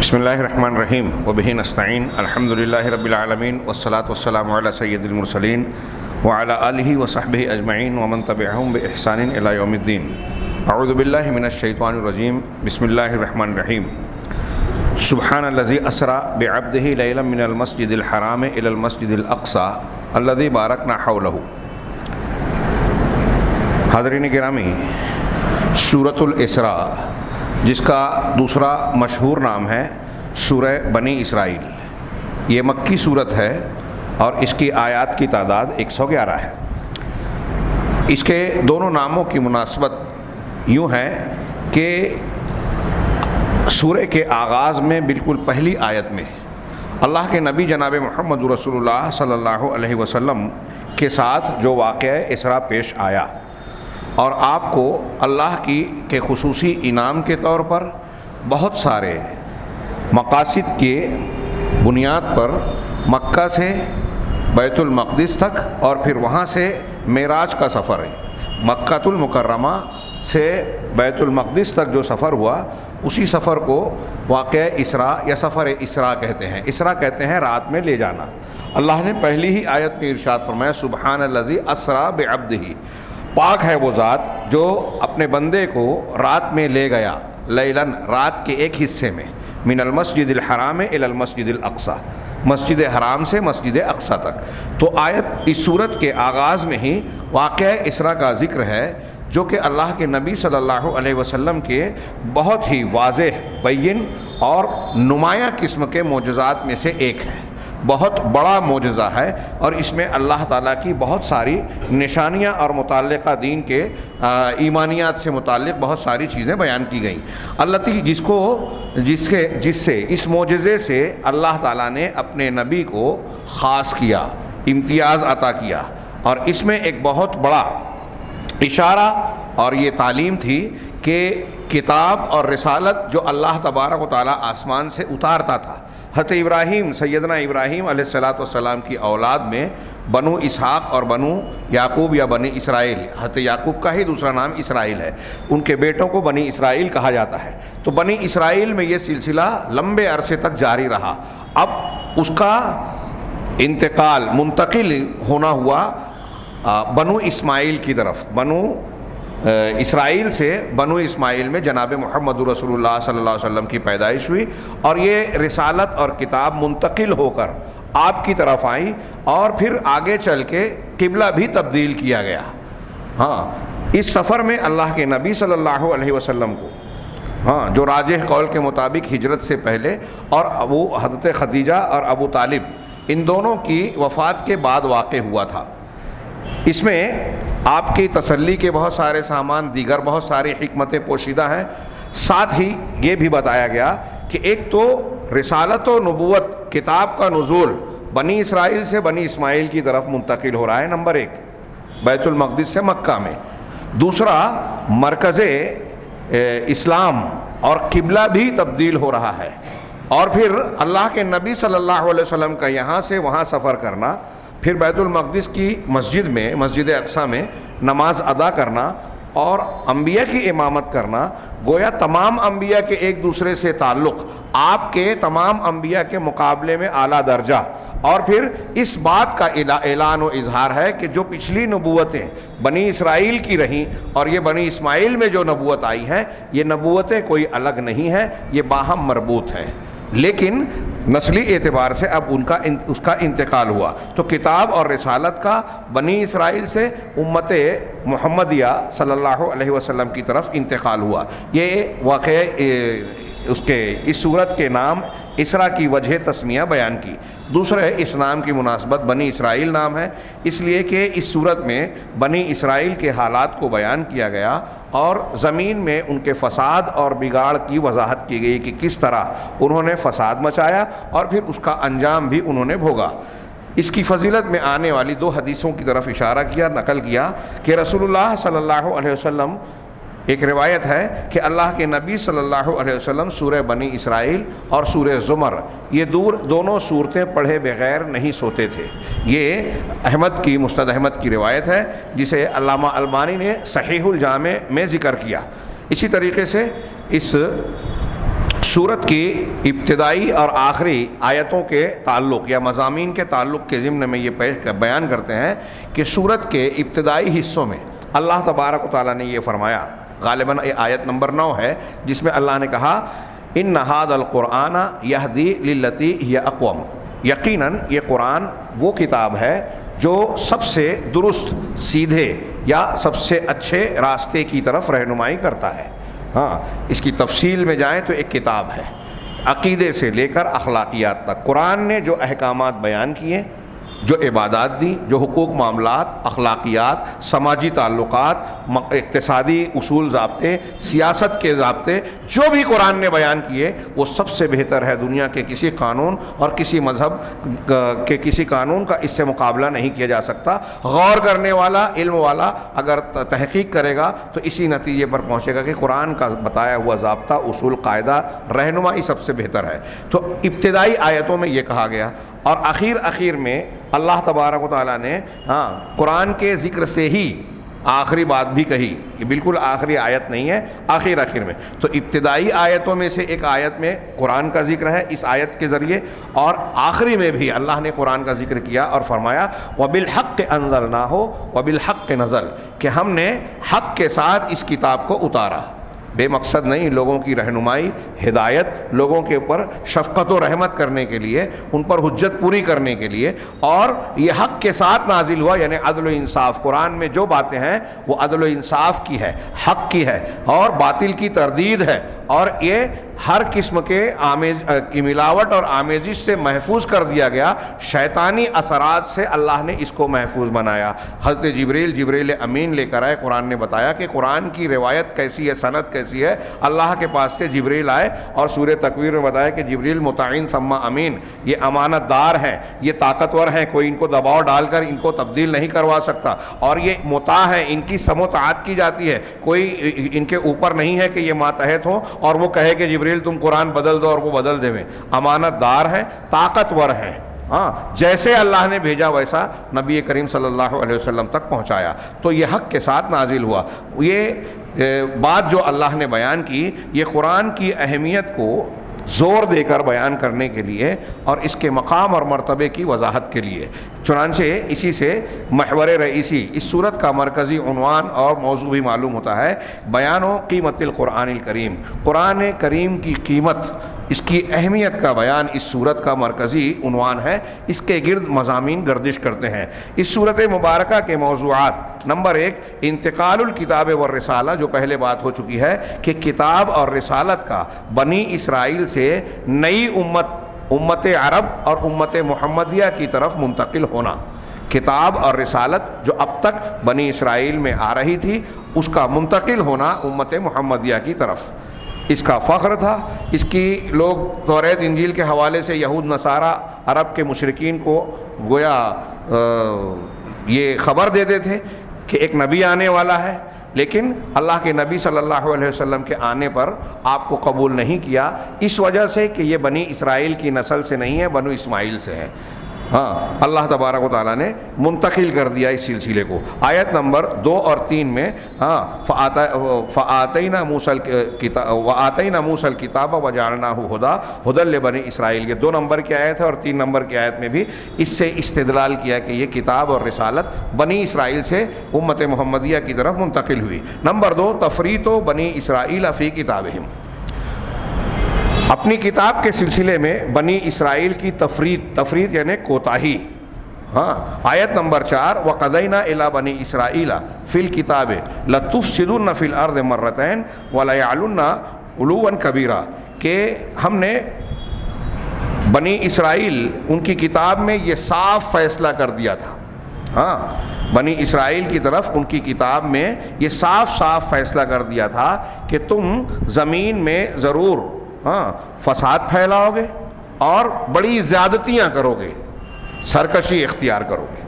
بسم اللہ الرحمن الرحیم وبہ نستعین الحمد للہ رب العالمین والصلاة والسلام علی سید المرسلین وعلی آلہ وصحبہ اجمعین ومن تبعہم بإحسان الی یوم الدین۔ اعوذ باللہ من الشیطان الرجیم، بسم اللہ الرحمن الرحیم۔ سبحان الذی اسری بعبدہ لیلا من المسجد الحرام الی المسجد الاقصی الذی بارکنا حولہ۔ حاضرین گرامی، سورۃ الاسراء، جس کا دوسرا مشہور نام ہے سورہ بنی اسرائیل، یہ مکی صورت ہے اور اس کی آیات کی تعداد 111 ہے۔ اس کے دونوں ناموں کی مناسبت یوں ہے کہ سورہ کے آغاز میں بالکل پہلی آیت میں اللہ کے نبی جناب محمد رسول اللہ صلی اللہ علیہ وسلم کے ساتھ جو واقعہ اسراء پیش آیا اور آپ کو اللہ کے خصوصی انعام کے طور پر بہت سارے مقاصد کے بنیاد پر مکہ سے بیت المقدس تک اور پھر وہاں سے معراج کا سفر ہے، مکہ المکرمہ سے بیت المقدس تک جو سفر ہوا اسی سفر کو واقعہ اسراء یا سفر اسراء کہتے ہیں۔ اسراء کہتے ہیں رات میں لے جانا۔ اللہ نے پہلی ہی آیت میں ارشاد فرمایا سبحان الذی اسری بعبدہ، پاک ہے وہ ذات جو اپنے بندے کو رات میں لے گیا، لیلاً رات کے ایک حصے میں، من المسجد الحرام الی المسجد الاقصی، مسجد حرام سے مسجد اقصی تک۔ تو آیت اس صورت کے آغاز میں ہی واقعہ اسراء کا ذکر ہے، جو کہ اللہ کے نبی صلی اللہ علیہ وسلم کے بہت ہی واضح، بین اور نمایاں قسم کے معجزات میں سے ایک ہے، بہت بڑا معجزہ ہے، اور اس میں اللہ تعالیٰ کی بہت ساری نشانیاں اور متعلقہ دین کے ایمانیات سے متعلق بہت ساری چیزیں بیان کی گئیں۔ جس سے اس معجزے سے اللہ تعالیٰ نے اپنے نبی کو خاص کیا، امتیاز عطا کیا، اور اس میں ایک بہت بڑا اشارہ اور یہ تعلیم تھی کہ کتاب اور رسالت جو اللہ تبارک و تعالیٰ آسمان سے اتارتا تھا، حضرت ابراہیم، سیدنا ابراہیم علیہ السلام کی اولاد میں بنو اسحاق اور بنو یعقوب یا بنی اسرائیل، حضرت یعقوب کا ہی دوسرا نام اسرائیل ہے، ان کے بیٹوں کو بنی اسرائیل کہا جاتا ہے۔ تو بنی اسرائیل میں یہ سلسلہ لمبے عرصے تک جاری رہا، اب اس کا انتقال، منتقل ہونا ہوا بنو اسماعیل کی طرف، بنو اسرائیل سے بنو اسماعیل میں جناب محمد رسول اللہ صلی اللہ علیہ وسلم کی پیدائش ہوئی، اور یہ رسالت اور کتاب منتقل ہو کر آپ کی طرف آئی، اور پھر آگے چل کے قبلہ بھی تبدیل کیا گیا۔ ہاں، اس سفر میں اللہ کے نبی صلی اللہ علیہ وسلم کو، جو راجح قول کے مطابق ہجرت سے پہلے اور حضرت خدیجہ اور ابو طالب ان دونوں کی وفات کے بعد واقع ہوا تھا۔ اس میں آپ کی تسلی کے بہت سارے سامان، دیگر بہت ساری حکمتیں پوشیدہ ہیں، ساتھ ہی یہ بھی بتایا گیا کہ ایک تو رسالت و نبوت، کتاب کا نزول بنی اسرائیل سے بنی اسماعیل کی طرف منتقل ہو رہا ہے، نمبر ایک بیت المقدس سے مکہ میں، دوسرا مرکز اسلام اور قبلہ بھی تبدیل ہو رہا ہے، اور پھر اللہ کے نبی صلی اللہ علیہ وسلم کا یہاں سے وہاں سفر کرنا، پھر بیت المقدس کی مسجد میں، مسجد اقصی میں نماز ادا کرنا اور انبیاء کی امامت کرنا، گویا تمام انبیاء کے ایک دوسرے سے تعلق آپ کے تمام انبیاء کے مقابلے میں اعلیٰ درجہ، اور پھر اس بات کا اعلان و اظہار ہے کہ جو پچھلی نبوتیں بنی اسرائیل کی رہیں اور یہ بنی اسماعیل میں جو نبوت آئی ہیں، یہ نبوتیں کوئی الگ نہیں ہیں، یہ باہم مربوط ہیں، لیکن نسلی اعتبار سے اب اس کا انتقال ہوا۔ تو کتاب اور رسالت کا بنی اسرائیل سے امت محمدیہ صلی اللہ علیہ وسلم کی طرف انتقال ہوا۔ یہ واقعہ اس صورت کے نام اسراء کی وجہ تسمیہ بیان کی۔ دوسرے، اس نام کی مناسبت بنی اسرائیل نام ہے اس لیے کہ اس صورت میں بنی اسرائیل کے حالات کو بیان کیا گیا اور زمین میں ان کے فساد اور بگاڑ کی وضاحت کی گئی کہ کس طرح انہوں نے فساد مچایا اور پھر اس کا انجام بھی انہوں نے بھوگا۔ اس کی فضیلت میں آنے والی دو حدیثوں کی طرف اشارہ کیا، نقل کیا کہ رسول اللہ صلی اللہ علیہ وسلم، ایک روایت ہے کہ اللہ کے نبی صلی اللہ علیہ وسلم سورہ بنی اسرائیل اور سورہ زمر، یہ دونوں صورتیں پڑھے بغیر نہیں سوتے تھے۔ یہ مسند احمد کی روایت ہے جسے علامہ البانی نے صحیح الجامع میں ذکر کیا۔ اسی طریقے سے اس سورت کی ابتدائی اور آخری آیتوں کے تعلق یا مضامین کے تعلق کے ضمن میں یہ بیان کرتے ہیں کہ سورت کے ابتدائی حصوں میں اللہ تبارک و تعالیٰ نے یہ فرمایا، غالباً آیت نمبر 9 ہے، جس میں اللہ نے کہا ان ھذا القرآن یہدی للتی ہی اقوم، یقیناً یہ قرآن وہ کتاب ہے جو سب سے درست، سیدھے یا سب سے اچھے راستے کی طرف رہنمائی کرتا ہے۔ ہاں، اس کی تفصیل میں جائیں تو ایک کتاب ہے، عقیدے سے لے کر اخلاقیات تک قرآن نے جو احکامات بیان کیے، جو عبادات دی، جو حقوق معاملات، اخلاقیات، سماجی تعلقات، اقتصادی اصول ضابطے، سیاست کے ضابطے، جو بھی قرآن نے بیان کیے وہ سب سے بہتر ہے۔ دنیا کے کسی قانون اور کسی مذہب کے کسی قانون کا اس سے مقابلہ نہیں کیا جا سکتا۔ غور کرنے والا، علم والا اگر تحقیق کرے گا تو اسی نتیجے پر پہنچے گا کہ قرآن کا بتایا ہوا ضابطہ، اصول، قاعدہ، رہنمائی سب سے بہتر ہے۔ تو ابتدائی آیتوں میں یہ کہا گیا، اور اخیر میں اللہ تبارک و تعالیٰ نے قرآن کے ذکر سے ہی آخری بات بھی کہی، یہ بالکل آخری آیت نہیں ہے، آخر میں۔ تو ابتدائی آیتوں میں سے ایک آیت میں قرآن کا ذکر ہے اس آیت کے ذریعے، اور آخری میں بھی اللہ نے قرآن کا ذکر کیا اور فرمایا وَبِالْحَقِّ أَنزَلْنَاهُ وَبِالْحَقِّ نَزَلَ، کہ ہم نے حق کے ساتھ اس کتاب کو اتارا۔ بے مقصد نہیں، لوگوں کی رہنمائی، ہدایت، لوگوں کے اوپر شفقت و رحمت کرنے کے لیے، ان پر حجت پوری کرنے کے لیے، اور یہ حق کے ساتھ نازل ہوا، یعنی عدل و انصاف۔ قرآن میں جو باتیں ہیں وہ عدل و انصاف کی ہے، حق کی ہے، اور باطل کی تردید ہے، اور یہ ہر قسم کے ملاوٹ اور آمیزش سے محفوظ کر دیا گیا۔ شیطانی اثرات سے اللہ نے اس کو محفوظ بنایا۔ حضرت جبریل امین لے کر آئے، قرآن نے بتایا کہ قرآن کی روایت کیسی ہے، سند کیسی ہے۔ اللہ کے پاس سے جبریل آئے، اور سورہ تکویر میں بتایا کہ جبریل مطاعن ثم امین، یہ امانت دار ہیں، یہ طاقتور ہیں، کوئی ان کو دباؤ ڈال کر ان کو تبدیل نہیں کروا سکتا، اور یہ مطاع ہیں، ان کی سم و طاعت کی جاتی ہے، کوئی ان کے اوپر نہیں ہے کہ یہ ماتحت ہوں اور وہ کہے کہ جبریل تم قرآن بدل دو اور وہ بدل دے۔ امانت دار ہیں، طاقتور ہیں، جیسے اللہ نے بھیجا ویسا نبی کریم صلی اللہ علیہ وسلم تک پہنچایا۔ تو یہ حق کے ساتھ نازل ہوا۔ یہ بات جو اللہ نے بیان کی، یہ قرآن کی اہمیت کو زور دے کر بیان کرنے کے لیے اور اس کے مقام اور مرتبے کی وضاحت کے لیے۔ چنانچہ اسی سے محور رئیسی اس صورت کا مرکزی عنوان اور موضوع بھی معلوم ہوتا ہے، بیان و قیمت القرآن الکریم، قرآن کریم کی قیمت، اس کی اہمیت کا بیان اس صورت کا مرکزی عنوان ہے۔ اس کے گرد مضامین گردش کرتے ہیں۔ اس صورت مبارکہ کے موضوعات: نمبر 1، انتقال الکتاب والرسالہ، جو پہلے بات ہو چکی ہے کہ کتاب اور رسالت کا بنی اسرائیل سے نئی امت عرب اور امت محمدیہ کی طرف منتقل ہونا۔ کتاب اور رسالت جو اب تک بنی اسرائیل میں آ رہی تھی، اس کا منتقل ہونا امت محمدیہ کی طرف، اس کا فخر تھا۔ اس کی لوگ توریت انجیل کے حوالے سے یہود نصارہ عرب کے مشرکین کو گویا یہ خبر دیتے تھے کہ ایک نبی آنے والا ہے، لیکن اللہ کے نبی صلی اللہ علیہ وسلم کے آنے پر آپ کو قبول نہیں کیا، اس وجہ سے کہ یہ بنی اسرائیل کی نسل سے نہیں ہے، بنو اسماعیل سے ہے۔ اللہ تبارک و تعالیٰ نے منتقل کر دیا اس سلسلے کو۔ آیت نمبر 2 اور 3 میں فَآتَيْنَا مُوسَى الْكِتَابَ وَجَعَلْنَاهُ هُدًى لِبَنِي اسرائیل، یہ 2 نمبر کی آیت ہے، اور 3 نمبر کی آیت میں بھی اس سے استدلال کیا کہ یہ کتاب اور رسالت بنی اسرائیل سے امت محمدیہ کی طرف منتقل ہوئی۔ نمبر 2، تفریط بنی اسرائیل فی کتابہم، اپنی کتاب کے سلسلے میں بنی اسرائیل کی تفریط یعنی کوتاہی۔ آیت نمبر 4، وَقَضَيْنَا إِلَىٰ بَنِي إِسْرَائِيلَ فِي الْكِتَابِ لَتُفْسِدُنَّ فِي الْأَرْضِ مَرَّتَيْنِ وَلَيَعْلُنَّ عُلُوًّا كَبِيرًا، کہ ہم نے بنی اسرائیل، ان کی کتاب میں یہ صاف فیصلہ کر دیا تھا۔ بنی اسرائیل کی طرف ان کی کتاب میں یہ صاف فیصلہ کر دیا تھا کہ تم زمین میں ضرور فساد پھیلاؤ گے اور بڑی زیادتیاں کرو گے، سرکشی اختیار کرو گے۔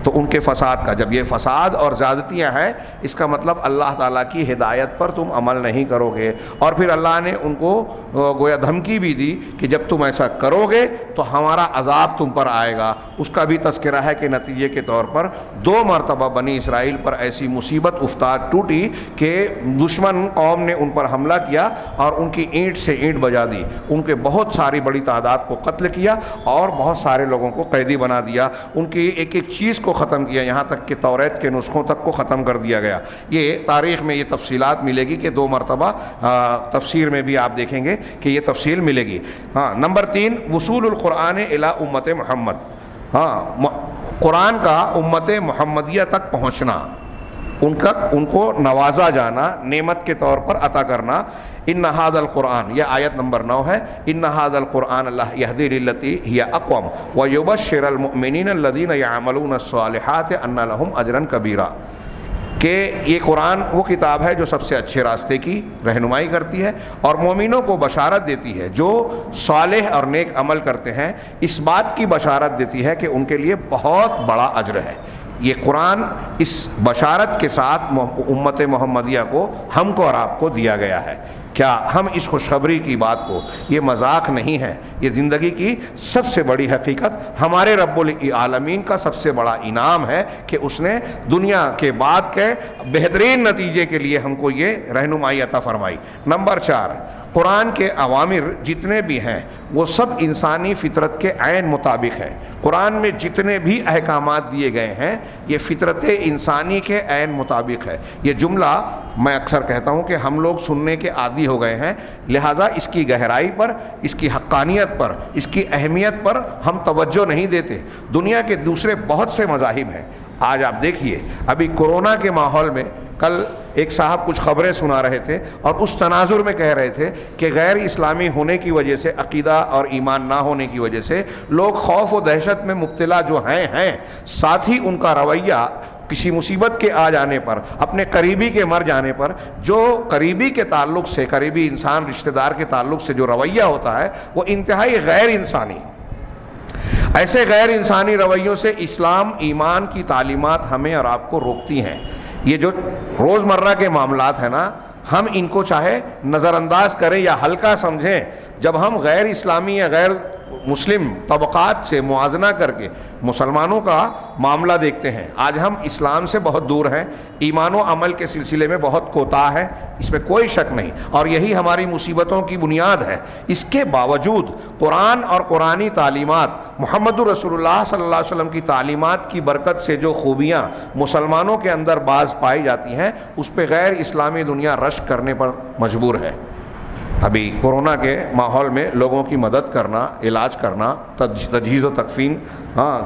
تو ان کے فساد کا، جب یہ فساد اور زیادتیاں ہیں اس کا مطلب اللہ تعالیٰ کی ہدایت پر تم عمل نہیں کرو گے، اور پھر اللہ نے ان کو گویا دھمکی بھی دی کہ جب تم ایسا کرو گے تو ہمارا عذاب تم پر آئے گا۔ اس کا بھی تذکرہ ہے کہ نتیجے کے طور پر 2 مرتبہ بنی اسرائیل پر ایسی مصیبت افتاد ٹوٹی کہ دشمن قوم نے ان پر حملہ کیا اور ان کی اینٹ سے اینٹ بجا دی، ان کے بہت ساری بڑی تعداد کو قتل کیا اور بہت سارے لوگوں کو قیدی بنا دیا، ان کی ایک ایک چیز کو ختم کیا، یہاں تک کہ توریت کے نسخوں تک کو ختم کر دیا گیا۔ یہ تاریخ میں یہ تفصیلات ملے گی کہ 2 مرتبہ تفسیر میں بھی آپ دیکھیں گے کہ یہ تفصیل ملے گی۔ ہاں، نمبر 3 وصول القرآن الی امت محمد، ہاں قرآن کا امت محمدیہ تک پہنچنا، ان کو نوازا جانا، نعمت کے طور پر عطا کرنا۔ ان ھذا القرآن، یہ آیت نمبر 9 ہے، ان ھذا القرآن اللہ یہدی للتی ہی اقوم ویبشر المؤمنین الذین یعملون الصالحات ان لہم اجرا کبیرا، کہ یہ قرآن وہ کتاب ہے جو سب سے اچھے راستے کی رہنمائی کرتی ہے اور مومنوں کو بشارت دیتی ہے جو صالح اور نیک عمل کرتے ہیں، اس بات کی بشارت دیتی ہے کہ ان کے لیے بہت بڑا اجر ہے۔ یہ قرآن اس بشارت کے ساتھ امت محمدیہ کو، ہم کو اور آپ کو دیا گیا ہے۔ کیا ہم اس خوشخبری کی بات کو، یہ مذاق نہیں ہے، یہ زندگی کی سب سے بڑی حقیقت، ہمارے رب العالمین کا سب سے بڑا انعام ہے کہ اس نے دنیا کے بعد کے بہترین نتیجے کے لیے ہم کو یہ رہنمائی عطا فرمائی۔ نمبر 4 قرآن کے اوامر جتنے بھی ہیں وہ سب انسانی فطرت کے عین مطابق ہے۔ قرآن میں جتنے بھی احکامات دیے گئے ہیں یہ فطرت انسانی کے عین مطابق ہے۔ یہ جملہ میں اکثر کہتا ہوں کہ ہم لوگ سننے کے عادی ہو گئے ہیں، لہٰذا اس کی گہرائی پر، اس کی حقانیت پر، اس کی اہمیت پر ہم توجہ نہیں دیتے۔ دنیا کے دوسرے بہت سے مذاہب ہیں، آج آپ دیکھیے ابھی کورونا کے ماحول میں، کل ایک صاحب کچھ خبریں سنا رہے تھے اور اس تناظر میں کہہ رہے تھے کہ غیر اسلامی ہونے کی وجہ سے، عقیدہ اور ایمان نہ ہونے کی وجہ سے لوگ خوف و دہشت میں مبتلا جو ہیں، ساتھ ہی ان کا رویہ کسی مصیبت کے آ جانے پر، اپنے قریبی کے مر جانے پر، جو قریبی کے تعلق سے، قریبی انسان رشتہ دار کے تعلق سے جو رویہ ہوتا ہے وہ انتہائی غیر انسانی، ایسے غیر انسانی رویوں سے اسلام ایمان کی تعلیمات ہمیں اور آپ کو روکتی ہیں۔ یہ جو روزمرہ کے معاملات ہیں نا، ہم ان کو چاہے نظر انداز کریں یا ہلکا سمجھیں، جب ہم غیر اسلامی یا غیر مسلم طبقات سے موازنہ کر کے مسلمانوں کا معاملہ دیکھتے ہیں، آج ہم اسلام سے بہت دور ہیں، ایمان و عمل کے سلسلے میں بہت کوتاہ ہے، اس میں کوئی شک نہیں، اور یہی ہماری مصیبتوں کی بنیاد ہے۔ اس کے باوجود قرآن اور قرآنی تعلیمات، محمد رسول اللہ صلی اللہ علیہ وسلم کی تعلیمات کی برکت سے جو خوبیاں مسلمانوں کے اندر بعض پائی جاتی ہیں، اس پہ غیر اسلامی دنیا رشک کرنے پر مجبور ہے۔ ابھی کورونا کے ماحول میں لوگوں کی مدد کرنا، علاج کرنا، تجہیز و تکفین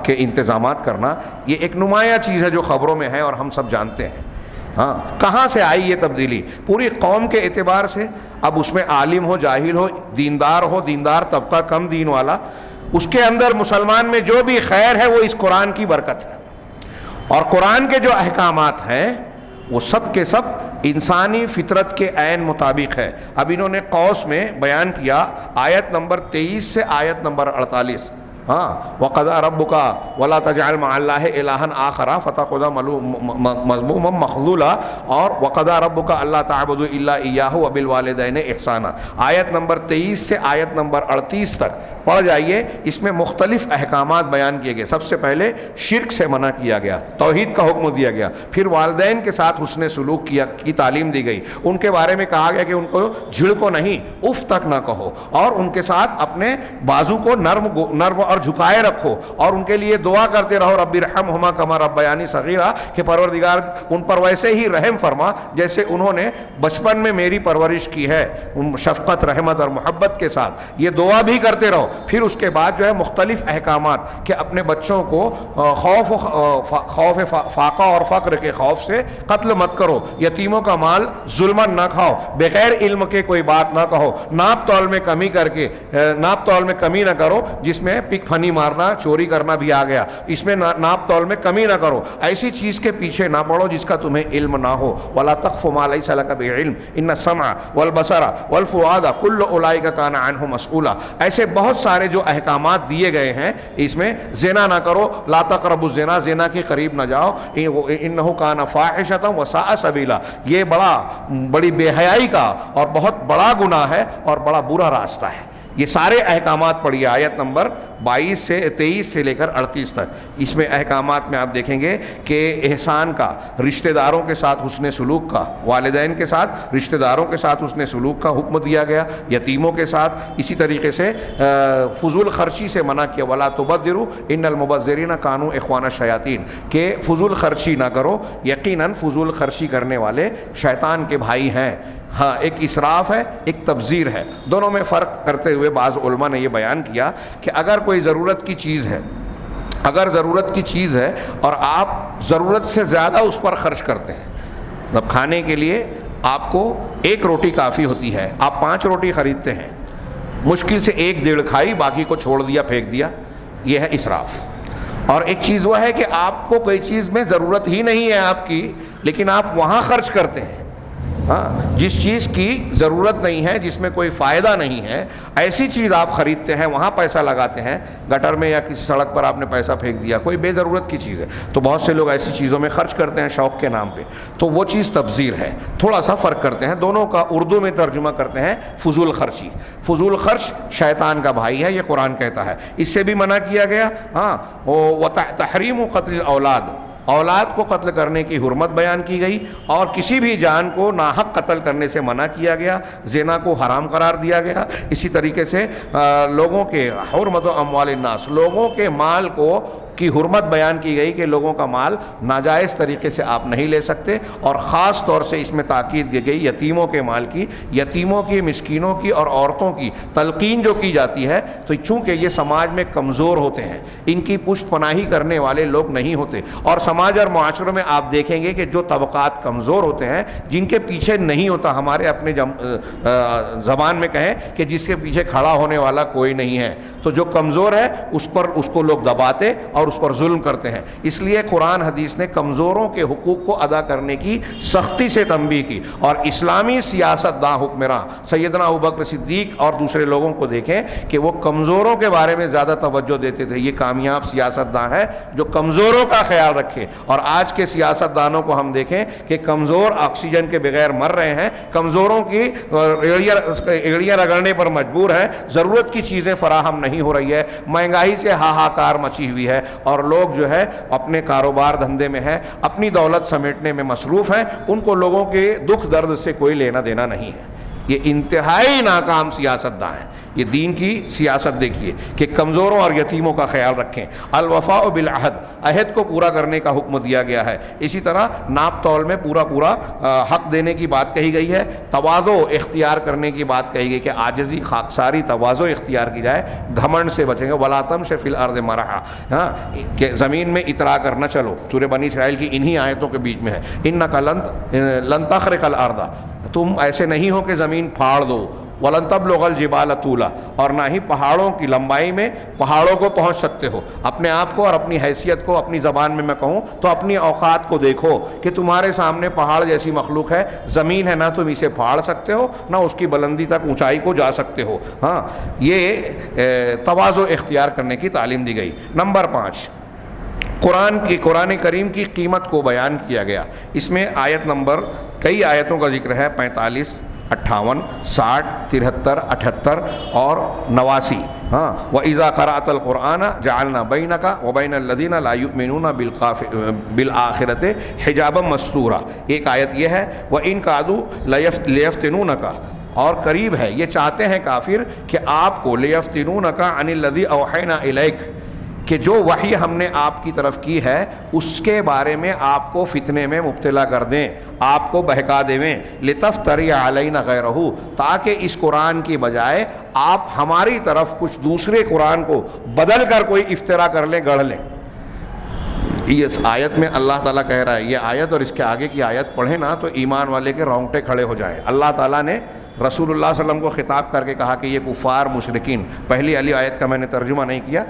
کے انتظامات کرنا، یہ ایک نمایاں چیز ہے جو خبروں میں ہے اور ہم سب جانتے ہیں۔ کہاں سے آئی یہ تبدیلی؟ پوری قوم کے اعتبار سے، اب اس میں عالم ہو، جاہل ہو، دیندار طبقہ، کم دین والا، اس کے اندر مسلمان میں جو بھی خیر ہے وہ اس قرآن کی برکت ہے، اور قرآن کے جو احکامات ہیں وہ سب کے سب انسانی فطرت کے عین مطابق ہے۔ اب انہوں نے قوس میں بیان کیا آیت نمبر 23 سے آیت نمبر 48، وَقَضَىٰ رَبُّكَ وَلَا تَجْعَلْ مَعَ اللَّهِ إِلَٰهًا آخَرَ فَتَقْعُدَ مَذْمُومًا مَخْذُولًا، اور وَقَضَىٰ رَبُّكَ أَلَّا تَعْبُدُوا إِلَّا إِيَّاهُ وَبِالْوَالِدَيْنِ إِحْسَانًا، آیت نمبر 23 سے آیت نمبر 38 تک پڑھ جائیے۔ اس میں مختلف احکامات بیان کیے گئے۔ سب سے پہلے شرک سے منع کیا گیا، توحید کا حکم دیا گیا، پھر والدین کے ساتھ حسن سلوک کی تعلیم دی گئی، ان کے بارے میں کہا گیا کہ ان کو جھڑکو نہیں، اف تک نہ کہو، اور ان کے ساتھ اپنے بازو کو نرم اور جھکائے رکھو، اور ان کے لیے دعا کرتے رہو رب ارحمہما کما ربیانی صغیرا، کہ پروردگار ان پر ویسے ہی رحم فرما جیسے انہوں نے بچپن میں میری پرورش کی ہے، شفقت، رحمت اور محبت کے ساتھ، یہ دعا بھی کرتے رہو۔ پھر اس کے بعد جو ہے مختلف احکامات کہ اپنے بچوں کو خوف فاقہ اور فقر کے خوف سے قتل مت کرو، یتیموں کا مال ظلمن نہ کھاؤ، بغیر علم کے کوئی بات نہ کہو، ناپ تول میں کمی کر کے ناپ تول میں کمی نہ کرو، جس میں پھنی مارنا، چوری کرنا بھی آ گیا، اس میں ناپ تول میں کمی نہ کرو، ایسی چیز کے پیچھے نہ پڑو جس کا تمہیں علم نہ ہو. وَلَا تَقْفُ مَا لَيْسَ لَكَ بِهِ عِلْمٌ إِنَّ السَّمْعَ وَالْبَصَرَ وَالْفُؤَادَ كُلُّ أُولَٰئِكَ كَانَ عَنْهُ مسؤولا. ایسے بہت سارے جو احکامات دیے گئے ہیں، اس میں زنا نہ کرو، لا تقربوا الزنا، زنا کے قریب نہ جاؤ، انہ کان فاحشۃ وساء سبیلا، یہ بڑی بے حیائی کا اور بہت بڑا گناہ ہے اور بڑا برا راستہ ہے. یہ سارے احکامات پڑھیے، آیت نمبر 23 سے لے کر 38 تک. اس میں احکامات میں آپ دیکھیں گے کہ احسان کا، رشتہ داروں کے ساتھ حسن سلوک کا، والدین کے ساتھ، رشتہ داروں کے ساتھ حسن سلوک کا حکم دیا گیا، یتیموں کے ساتھ اسی طریقے سے فضول خرچی سے منع کیا. ولا تبذروا ان المبذرین کانوا اخوان الشیاطین، کہ فضول خرچی نہ کرو، یقیناً فضول خرچی کرنے والے شیطان کے بھائی ہیں. ہاں، ایک اسراف ہے، ایک تبذیر ہے. دونوں میں فرق کرتے ہوئے بعض علماء نے یہ بیان کیا کہ اگر کوئی ضرورت کی چیز ہے اور آپ ضرورت سے زیادہ اس پر خرچ کرتے ہیں، مطلب کھانے کے لیے آپ کو 1 روٹی کافی ہوتی ہے، آپ 5 روٹی خریدتے ہیں، مشکل سے 1-1.5 کھائی، باقی کو چھوڑ دیا، پھینک دیا، یہ ہے اسراف. اور ایک چیز وہ ہے کہ آپ کو کوئی چیز میں ضرورت ہی نہیں ہے آپ کی، لیکن آپ وہاں خرچ کرتے ہیں. ہاں، جس چیز کی ضرورت نہیں ہے، جس میں کوئی فائدہ نہیں ہے، ایسی چیز آپ خریدتے ہیں، وہاں پیسہ لگاتے ہیں. گٹر میں یا کسی سڑک پر آپ نے پیسہ پھینک دیا، کوئی بے ضرورت کی چیز ہے، تو بہت سے لوگ ایسی چیزوں میں خرچ کرتے ہیں شوق کے نام پہ، تو وہ چیز تبذیر ہے. تھوڑا سا فرق کرتے ہیں دونوں کا، اردو میں ترجمہ کرتے ہیں فضول خرچی. فضول خرچ شیطان کا بھائی ہے، یہ قرآن کہتا ہے، اس سے بھی منع کیا گیا. ہاں، تحریم قتل الاولاد، اولاد کو قتل کرنے کی حرمت بیان کی گئی، اور کسی بھی جان کو ناحق قتل کرنے سے منع کیا گیا، زنا کو حرام قرار دیا گیا. اسی طریقے سے لوگوں کے حرمت اموال الناس، لوگوں کے مال کی حرمت بیان کی گئی کہ لوگوں کا مال ناجائز طریقے سے آپ نہیں لے سکتے. اور خاص طور سے اس میں تاکید کی گئی یتیموں کے مال کی، یتیموں کی، مسکینوں کی اور عورتوں کی تلقین جو کی جاتی ہے، تو چونکہ یہ سماج میں کمزور ہوتے ہیں، ان کی پشت پناہی کرنے والے لوگ نہیں ہوتے. اور سماج اور معاشروں میں آپ دیکھیں گے کہ جو طبقات کمزور ہوتے ہیں، جن کے پیچھے نہیں ہوتا، ہمارے اپنے زبان میں کہیں کہ جس کے پیچھے کھڑا ہونے والا کوئی نہیں ہے، تو جو کمزور ہے اس کو لوگ دباتے اور اس پر ظلم کرتے ہیں. اس لیے قرآن حدیث نے کمزوروں کے حقوق کو ادا کرنے کی سختی سے تنبیہ کی. اور اسلامی سیاست داں حکمراں سیدنا ابوبکر صدیق اور دوسرے لوگوں کو دیکھیں کہ وہ کمزوروں کے بارے میں زیادہ توجہ دیتے تھے. یہ کامیاب سیاست داں ہے جو کمزوروں کا خیال رکھے. اور آج کے سیاست دانوں کو ہم دیکھیں کہ کمزور آکسیجن کے بغیر مر رہے ہیں، کمزوروں کی ایڑیاں رگڑنے پر مجبور ہیں، ضرورت کی چیزیں فراہم نہیں ہو رہی ہے، مہنگائی سے ہاہاکار مچی ہوئی ہے، اور لوگ جو ہے اپنے کاروبار دھندے میں ہیں، اپنی دولت سمیٹنے میں مصروف ہیں، ان کو لوگوں کے دکھ درد سے کوئی لینا دینا نہیں ہے. یہ انتہائی ناکام سیاست داں ہیں. یہ دین کی سیاست دیکھیے کہ کمزوروں اور یتیموں کا خیال رکھیں. الوفاء بالعہد، عہد کو پورا کرنے کا حکم دیا گیا ہے. اسی طرح ناپ تول میں پورا حق دینے کی بات کہی گئی ہے. تواضع اختیار کرنے کی بات کہی گئی کہ عاجزی، خاکساری، تواضع اختیار کی جائے، گھمنڈ سے بچیں گے. ولا تمش فی الارض مرحا، ہاں، کہ زمین میں اترا کر نہ چلو. سورہ بنی اسرائیل کی انہی آیتوں کے بیچ میں ہے، انک لن تخرق الارض، تم ایسے نہیں ہو کہ زمین پھاڑ دو. وَلَن تَبْلُغَ الْجِبَالَ طُولًا، اور نہ ہی پہاڑوں کی لمبائی میں پہاڑوں کو پہنچ سکتے ہو. اپنے آپ کو اور اپنی حیثیت کو، اپنی زبان میں کہوں تو اپنی اوقات کو دیکھو کہ تمہارے سامنے پہاڑ جیسی مخلوق ہے، زمین ہے، نہ تم اسے پھاڑ سکتے ہو نہ اس کی بلندی تک، اونچائی کو جا سکتے ہو. ہاں، یہ تواضع اختیار کرنے کی تعلیم دی گئی. نمبر 5، قرآن کریم کی قیمت کو بیان کیا گیا. اس میں آیت نمبر، کئی آیتوں کا ذکر ہے، 45، 58، 60، 73، 78 اور 89. ہاں، وَإِذَا قَرَأْتَ الْقُرْآنَ جَعَلْنَا بَيْنَكَ وَبَيْنَ الَّذِينَ لَا يُؤْمِنُونَ بِالْآخِرَةِ حِجَابًا مَسْتُورًا. ایک آیت یہ ہے، وَإِن كَادُوا لَيَفْتِنُونَكَ، اور قریب ہے، یہ چاہتے ہیں کافر کہ آپ کو لِيَفْتِنُونَكَ عَنِ الَّذِي أَوْحَيْنَا إِلَيْكَ، کہ جو وحی ہم نے آپ کی طرف کی ہے اس کے بارے میں آپ کو فتنے میں مبتلا کر دیں، آپ کو بہکا دیں. لِتَفْتَرِيَ عَلَيْنَا غَيْرَهُ، تاکہ اس قرآن کی بجائے آپ ہماری طرف کچھ دوسرے قرآن کو بدل کر کوئی افطرا کر لیں، گڑھ لیں. اس آیت میں اللہ تعالیٰ کہہ رہا ہے، یہ آیت اور اس کے آگے کی آیت پڑھیں نا تو ایمان والے کے رونگٹے کھڑے ہو جائیں. اللہ تعالیٰ نے رسول اللہ صلی اللہ علیہ وسلم کو خطاب کر کے کہا کہ یہ کفار مشرکین، پہلی علی آیت کا میں نے ترجمہ نہیں کیا،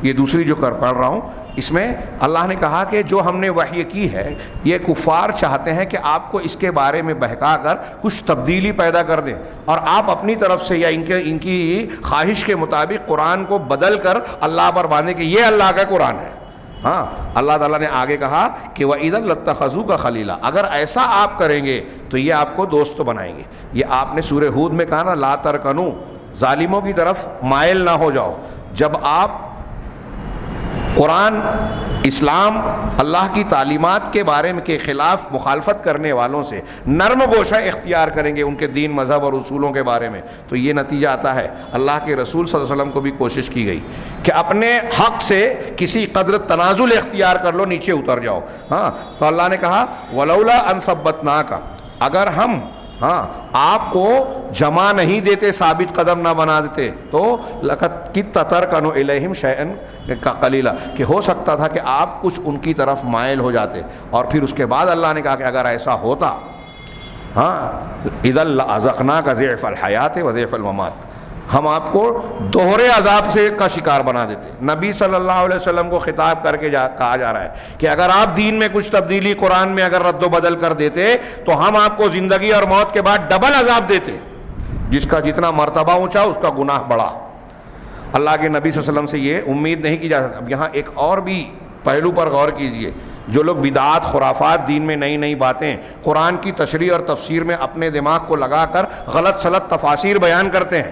یہ دوسری جو پڑھ رہا ہوں، اس میں اللہ نے کہا کہ جو ہم نے وحی کی ہے یہ کفار چاہتے ہیں کہ آپ کو اس کے بارے میں بہکا کر کچھ تبدیلی پیدا کر دیں، اور آپ اپنی طرف سے یا ان کی خواہش کے مطابق قرآن کو بدل کر اللہ پر باندھیں کہ یہ اللہ کا قرآن ہے۔ ہاں، اللہ تعالیٰ نے آگے کہا کہ وَإِذًا لَاتَّخَذُوكَ خَلِيلًا، اگر ایسا آپ کریں گے تو یہ آپ کو دوست بنائیں گے۔ یہ آپ نے سورہ ہود میں کہا نا، لا ترکنوا، ظالموں کی طرف مائل نہ ہو جاؤ۔ جب آپ قرآن، اسلام، اللہ کی تعلیمات کے بارے میں کے خلاف مخالفت کرنے والوں سے نرم گوشہ اختیار کریں گے ان کے دین، مذہب اور اصولوں کے بارے میں، تو یہ نتیجہ آتا ہے۔ اللہ کے رسول صلی اللہ علیہ وسلم کو بھی کوشش کی گئی کہ اپنے حق سے کسی قدر تنازل اختیار کر لو، نیچے اتر جاؤ۔ ہاں، تو اللہ نے کہا وَلَوْلَا أَن ثَبَّتْنَاكَ، اگر ہم آپ کو جمع نہیں دیتے، ثابت قدم نہ بنا دیتے، تو لَقَدْ كِدتَّ تَرْكَنُوا إِلَيْهِمْ شَيْئًا قَلِيلًا، کہ ہو سکتا تھا کہ آپ کچھ ان کی طرف مائل ہو جاتے۔ اور پھر اس کے بعد اللہ نے کہا کہ اگر ایسا ہوتا، اِذًا لَأَذَقْنَاكَ ضِعْفَ الْحَيَاةِ وَضِعْفَ الْمَمَاتِ، ہم آپ کو دوہرے عذاب سے کا شکار بنا دیتے۔ نبی صلی اللہ علیہ وسلم کو خطاب کر کے کہا جا رہا ہے کہ اگر آپ دین میں کچھ تبدیلی قرآن میں اگر رد و بدل کر دیتے تو ہم آپ کو زندگی اور موت کے بعد ڈبل عذاب دیتے، جس کا جتنا مرتبہ اونچا اس کا گناہ بڑا۔ اللہ کے نبی صلی اللہ علیہ وسلم سے یہ امید نہیں کی جا سکتی۔ اب یہاں ایک اور بھی پہلو پر غور کیجئے، جو لوگ بدعات، خرافات، دین میں نئی نئی باتیں قرآن کی تشریح اور تفسیر میں اپنے دماغ کو لگا کر غلط سلط تفاسیر بیان کرتے ہیں،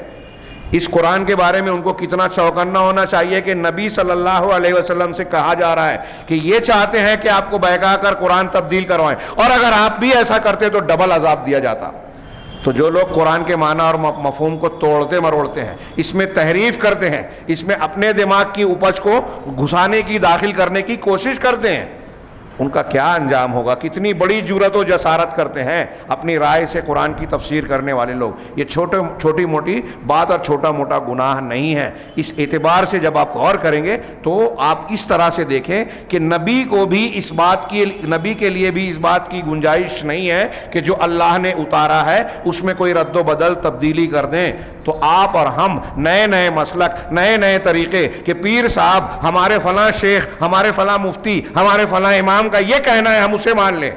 اس قرآن کے بارے میں ان کو کتنا چوکنا ہونا چاہیے کہ نبی صلی اللہ علیہ وسلم سے کہا جا رہا ہے کہ یہ چاہتے ہیں کہ آپ کو بہکا کر قرآن تبدیل کروائیں، اور اگر آپ بھی ایسا کرتے تو ڈبل عذاب دیا جاتا۔ تو جو لوگ قرآن کے معنی اور مفہوم کو توڑتے مروڑتے ہیں، اس میں تحریف کرتے ہیں، اس میں اپنے دماغ کی اپج کو گھسانے کی، داخل کرنے کی کوشش کرتے ہیں، ان کا کیا انجام ہوگا؟ کتنی بڑی جرأت و جسارت کرتے ہیں اپنی رائے سے قرآن کی تفسیر کرنے والے لوگ۔ یہ چھوٹی موٹی بات اور چھوٹا موٹا گناہ نہیں ہے۔ اس اعتبار سے جب آپ غور کریں گے تو آپ اس طرح سے دیکھیں کہ نبی کو بھی اس بات کی، نبی کے لیے بھی اس بات کی گنجائش نہیں ہے کہ جو اللہ نے اتارا ہے اس میں کوئی رد و بدل، تبدیلی کر دیں۔ تو آپ اور ہم نئے نئے مسلک، نئے نئے طریقے کہ پیر صاحب، ہمارے فلاں شیخ، ہمارے فلاں مفتی، ہمارے فلاں امام کا یہ کہنا ہے، ہم اسے مان لیں۔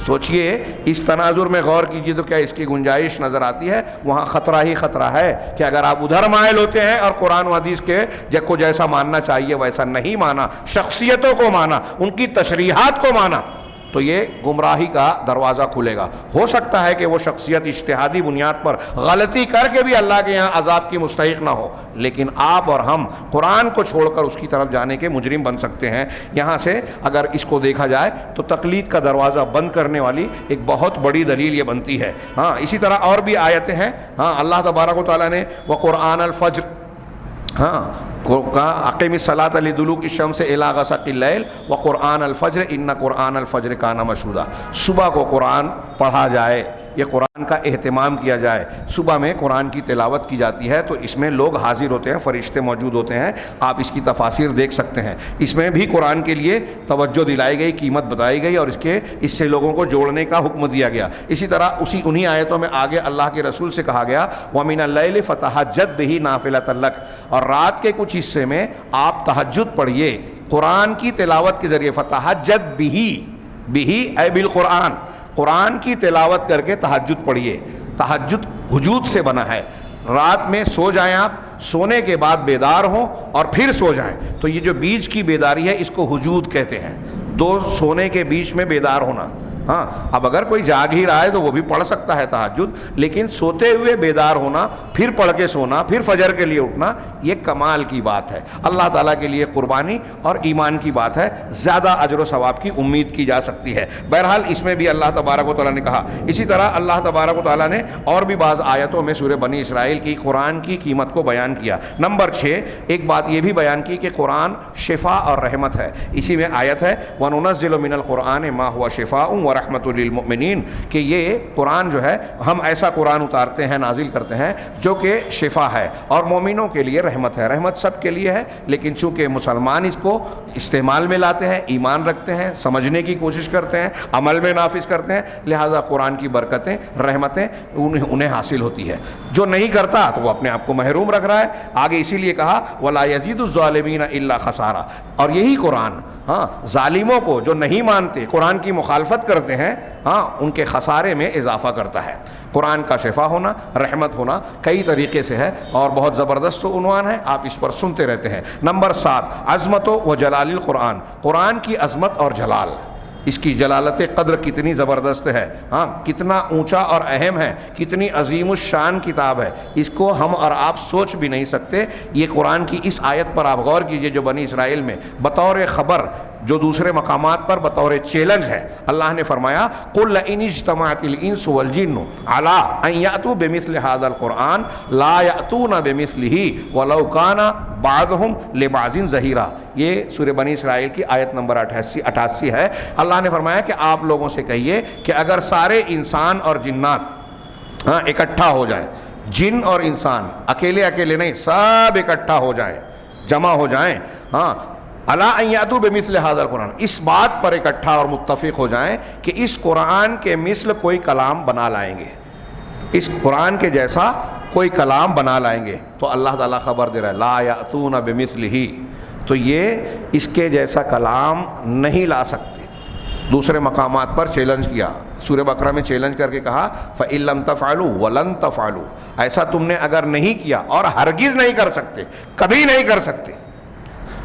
سوچئے، اس تناظر میں غور کیجئے تو کیا اس کی گنجائش نظر آتی ہے؟ وہاں خطرہ ہی خطرہ ہے کہ اگر آپ ادھر مائل ہوتے ہیں اور قرآن و حدیث کے کو جیسا ماننا چاہیے ویسا نہیں مانا، شخصیتوں کو مانا، ان کی تشریحات کو مانا، تو یہ گمراہی کا دروازہ کھلے گا۔ ہو سکتا ہے کہ وہ شخصیت اجتہادی بنیاد پر غلطی کر کے بھی اللہ کے یہاں عذاب کی مستحق نہ ہو، لیکن آپ اور ہم قرآن کو چھوڑ کر اس کی طرف جانے کے مجرم بن سکتے ہیں۔ یہاں سے اگر اس کو دیکھا جائے تو تقلید کا دروازہ بند کرنے والی ایک بہت بڑی دلیل یہ بنتی ہے۔ اسی طرح اور بھی آیتیں ہیں۔ اللہ تبارک و تعالیٰ نے وقرآن الفجر، اقیم الصلاۃ لدلوک الشمس الی غسق اللیل وقرآن الفجر ان قرآن الفجر کان مشہودا، صبح کو قرآن پڑھا جائے، یہ قرآن کا اہتمام کیا جائے۔ صبح میں قرآن کی تلاوت کی جاتی ہے تو اس میں لوگ حاضر ہوتے ہیں، فرشتے موجود ہوتے ہیں، آپ اس کی تفاسیر دیکھ سکتے ہیں۔ اس میں بھی قرآن کے لیے توجہ دلائی گئی، قیمت بتائی گئی، اور اس سے لوگوں کو جوڑنے کا حکم دیا گیا۔ اسی طرح انہی آیتوں میں آگے اللہ کے رسول سے کہا گیا وَمِنَ اللَّيْلِ فَتَہَجَّدْ بِهِ نَافِلَةً لَكَ، اور رات کے کچھ حصے میں آپ تہجد پڑھیے قرآن کی تلاوت کے ذریعے۔ فَتَہَجَّدْ بِهِ اے بالقرآن، قرآن کی تلاوت کر کے تہجد پڑھیے۔ تہجد ہجود سے بنا ہے، رات میں سو جائیں، آپ سونے کے بعد بیدار ہوں اور پھر سو جائیں، تو یہ جو بیچ کی بیداری ہے اس کو ہجود کہتے ہیں، دو سونے کے بیچ میں بیدار ہونا۔ اب اگر کوئی جاگ ہی رہا ہے تو وہ بھی پڑھ سکتا ہے تہجد، لیکن سوتے ہوئے بیدار ہونا، پھر پڑھ کے سونا، پھر فجر کے لیے اٹھنا، یہ کمال کی بات ہے، اللہ تعالیٰ کے لیے قربانی اور ایمان کی بات ہے، زیادہ اجر و ثواب کی امید کی جا سکتی ہے۔ بہرحال اس میں بھی اللہ تبارک و تعالیٰ نے کہا۔ اسی طرح اللہ تبارک و تعالیٰ نے اور بھی بعض آیتوں میں سورہ بنی اسرائیل کی قرآن کی قیمت کو بیان کیا۔ نمبر 6، ایک بات یہ بھی بیان کی کہ قرآن شفا اور رحمت ہے۔ اسی میں آیت ہے وَنُنَزِّلُ مِنَ الْقُرْآنِ مَا هُوَ شِفَاءٌ ورحمۃ للمؤمنین، کہ یہ قرآن جو ہے ہم ایسا قرآن اتارتے ہیں، نازل کرتے ہیں جو کہ شفا ہے اور مومنوں کے لیے رحمت ہے۔ رحمت سب کے لیے ہے، لیکن چونکہ مسلمان اس کو استعمال میں لاتے ہیں، ایمان رکھتے ہیں، سمجھنے کی کوشش کرتے ہیں، عمل میں نافذ کرتے ہیں، لہٰذا قرآن کی برکتیں، رحمتیں انہیں حاصل ہوتی ہے۔ جو نہیں کرتا تو وہ اپنے آپ کو محروم رکھ رہا ہے۔ آگے اسی لیے کہا وَلَا يَزِيدُ الظَّالِمِينَ إِلَّا خَسَارًا، اور یہی قرآن ظالموں کو جو نہیں مانتے، قرآن کی مخالفت کرتے ہیں، ان کے خسارے میں اضافہ کرتا ہے۔ قرآن کا شفا ہونا، رحمت ہونا کئی طریقے سے ہے اور بہت زبردست عنوان ہے، آپ اس پر سنتے رہتے ہیں۔ نمبر 7، عظمت و جلال القرآن، قرآن کی عظمت اور جلال، اس کی جلالت قدر کتنی زبردست ہے، کتنا اونچا اور اہم ہے، کتنی عظیم الشان کتاب ہے، اس کو ہم اور آپ سوچ بھی نہیں سکتے۔ یہ قرآن کی اس آیت پر آپ غور کیجئے جو بنی اسرائیل میں بطور خبر، جو دوسرے مقامات پر بطور چیلنج ہے، اللہ نے فرمایا قُلْ لَئِنِ اجْتَمَعَتِ الْإِنسُ وَالْجِنُّ عَلَىٰ أَن يَأْتُوا بِمِثْلِ هَٰذَا الْقُرْآنِ لَا يَأْتُونَ بِمِثْلِهِ وَلَوْ كَانَ بَعْضُهُمْ لِبَعْضٍ ظَهِيرًا، یہ سورہ بنی اسرائیل کی آیت نمبر 88 ہے۔ اللہ نے فرمایا کہ آپ لوگوں سے کہیے کہ اگر سارے انسان اور جنات اکٹھا ہو جائیں، جن اور انسان اکیلے اکیلے نہیں، سب اکٹھا ہو جائیں، جمع ہو جائیں، الا ان یاتوا بمثل هذا القرآن، اس بات پر اکٹھا اور متفق ہو جائیں کہ اس قرآن کے مثل کوئی کلام بنا لائیں گے، اس قرآن کے جیسا کوئی کلام بنا لائیں گے، تو اللہ تعالیٰ خبر دے رہا ہے لا یاتون بمثلہ، تو یہ اس کے جیسا کلام نہیں لا سکتے۔ دوسرے مقامات پر چیلنج کیا، سورہ بقرہ میں چیلنج کر کے کہا فَإِن لَمْ تَفْعَلُوا وَلَن تَفْعَلُوا، ایسا تم نے اگر نہیں کیا اور ہرگز نہیں کر سکتے، کبھی نہیں کر سکتے۔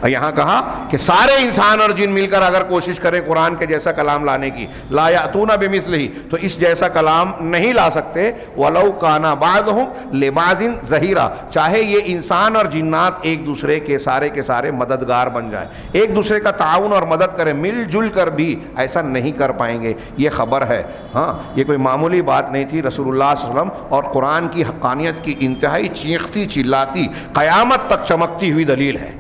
یہاں کہا کہ سارے انسان اور جن مل کر اگر کوشش کریں قرآن کے جیسا کلام لانے کی، لا یاتون بمثلہ، تو اس جیسا کلام نہیں لا سکتے، وَلَوْ كَانَ بَعْضُهُمْ لِبَعْضٍ ظَهِيرًا، چاہے یہ انسان اور جنات ایک دوسرے کے سارے مددگار بن جائیں، ایک دوسرے کا تعاون اور مدد کریں، مل جل کر بھی ایسا نہیں کر پائیں گے۔ یہ خبر ہے، یہ کوئی معمولی بات نہیں تھی۔ رسول اللہ صلی اللہ علیہ وسلم اور قرآن کی حقانیت کی انتہائی چیختی چلاتی قیامت تک چمکتی ہوئی دلیل ہے۔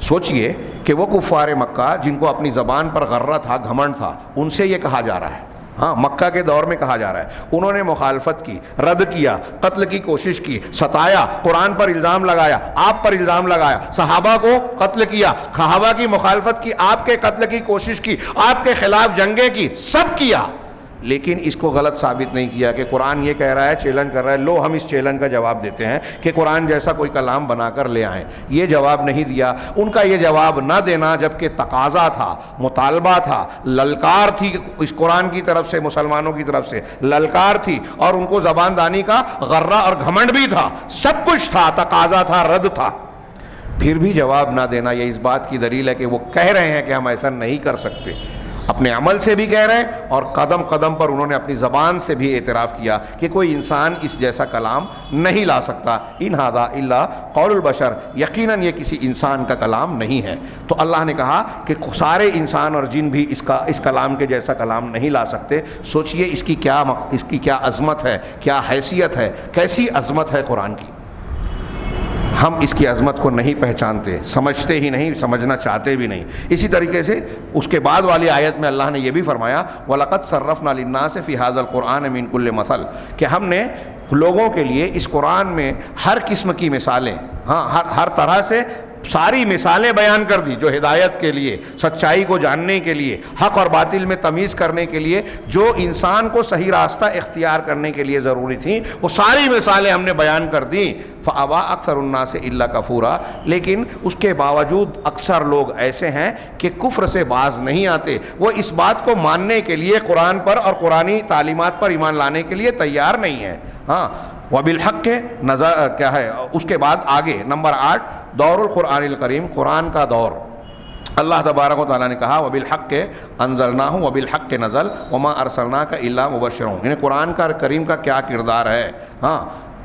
سوچئے کہ وہ کفار مکہ جن کو اپنی زبان پر غرہ تھا، گھمنڈ تھا، ان سے یہ کہا جا رہا ہے، مکہ کے دور میں کہا جا رہا ہے، انہوں نے مخالفت کی، رد کیا، قتل کی کوشش کی، ستایا، قرآن پر الزام لگایا، آپ پر الزام لگایا، صحابہ کو قتل کیا، صحابہ کی مخالفت کی، آپ کے قتل کی کوشش کی، آپ کے خلاف جنگیں کی، سب کیا، لیکن اس کو غلط ثابت نہیں کیا کہ قرآن یہ کہہ رہا ہے، چیلنج کر رہا ہے، لو ہم اس چیلنج کا جواب دیتے ہیں کہ قرآن جیسا کوئی کلام بنا کر لے آئیں۔ یہ جواب نہیں دیا۔ ان کا یہ جواب نہ دینا جبکہ تقاضا تھا، مطالبہ تھا، للکار تھی اس قرآن کی طرف سے، مسلمانوں کی طرف سے للکار تھی، اور ان کو زبان دانی کا غرہ اور گھمنڈ بھی تھا، سب کچھ تھا، تقاضا تھا، رد تھا، پھر بھی جواب نہ دینا یہ اس بات کی دلیل ہے کہ وہ کہہ رہے ہیں کہ ہم ایسا نہیں کر سکتے۔ اپنے عمل سے بھی کہہ رہے ہیں اور قدم قدم پر انہوں نے اپنی زبان سے بھی اعتراف کیا کہ کوئی انسان اس جیسا کلام نہیں لا سکتا۔ ان ھذا الا قول البشر، یقیناً یہ کسی انسان کا کلام نہیں ہے۔ تو اللہ نے کہا کہ سارے انسان اور جن بھی اس کلام کے جیسا کلام نہیں لا سکتے۔ سوچئے اس کی کیا عظمت ہے، کیا حیثیت ہے، کیسی عظمت ہے قرآن کی۔ ہم اس کی عظمت کو نہیں پہچانتے، سمجھتے ہی نہیں، سمجھنا چاہتے بھی نہیں۔ اسی طریقے سے اس کے بعد والی آیت میں اللہ نے یہ بھی فرمایا وَلَقَدْ صَرَّفْنَا لِلنَّاسِ فِي هَذَا الْقُرْآنِ مِنْ كُلِّ مَثَلٍ، کہ ہم نے لوگوں کے لیے اس قرآن میں ہر قسم کی مثالیں، ہر طرح سے ساری مثالیں بیان کر دی، جو ہدایت کے لیے، سچائی کو جاننے کے لیے، حق اور باطل میں تمیز کرنے کے لیے، جو انسان کو صحیح راستہ اختیار کرنے کے لیے ضروری تھیں، وہ ساری مثالیں ہم نے بیان کر دیں۔ فَأَبَىٰ أَكْثَرُ النَّاسِ إِلَّا كَفُورًا، لیکن اس کے باوجود اکثر لوگ ایسے ہیں کہ کفر سے باز نہیں آتے، وہ اس بات کو ماننے کے لیے، قرآن پر اور قرآنی تعلیمات پر ایمان لانے کے لیے تیار نہیں ہیں۔ وَبِالْحَقِّ نظر کیا ہے اس کے بعد آگے نمبر 8، دور القرآن الکریم، قرآن کا دور۔ اللہ تبارک و تعالیٰ نے کہا وَبِالْحَقِّ أَنزَلْنَاهُ وَبِالْحَقِّ نَزَلَ وَمَا أَرْسَلْنَاكَ إِلَّا مُبَشِّرًا، یعنی قرآن کا کریم کا کیا کردار ہے۔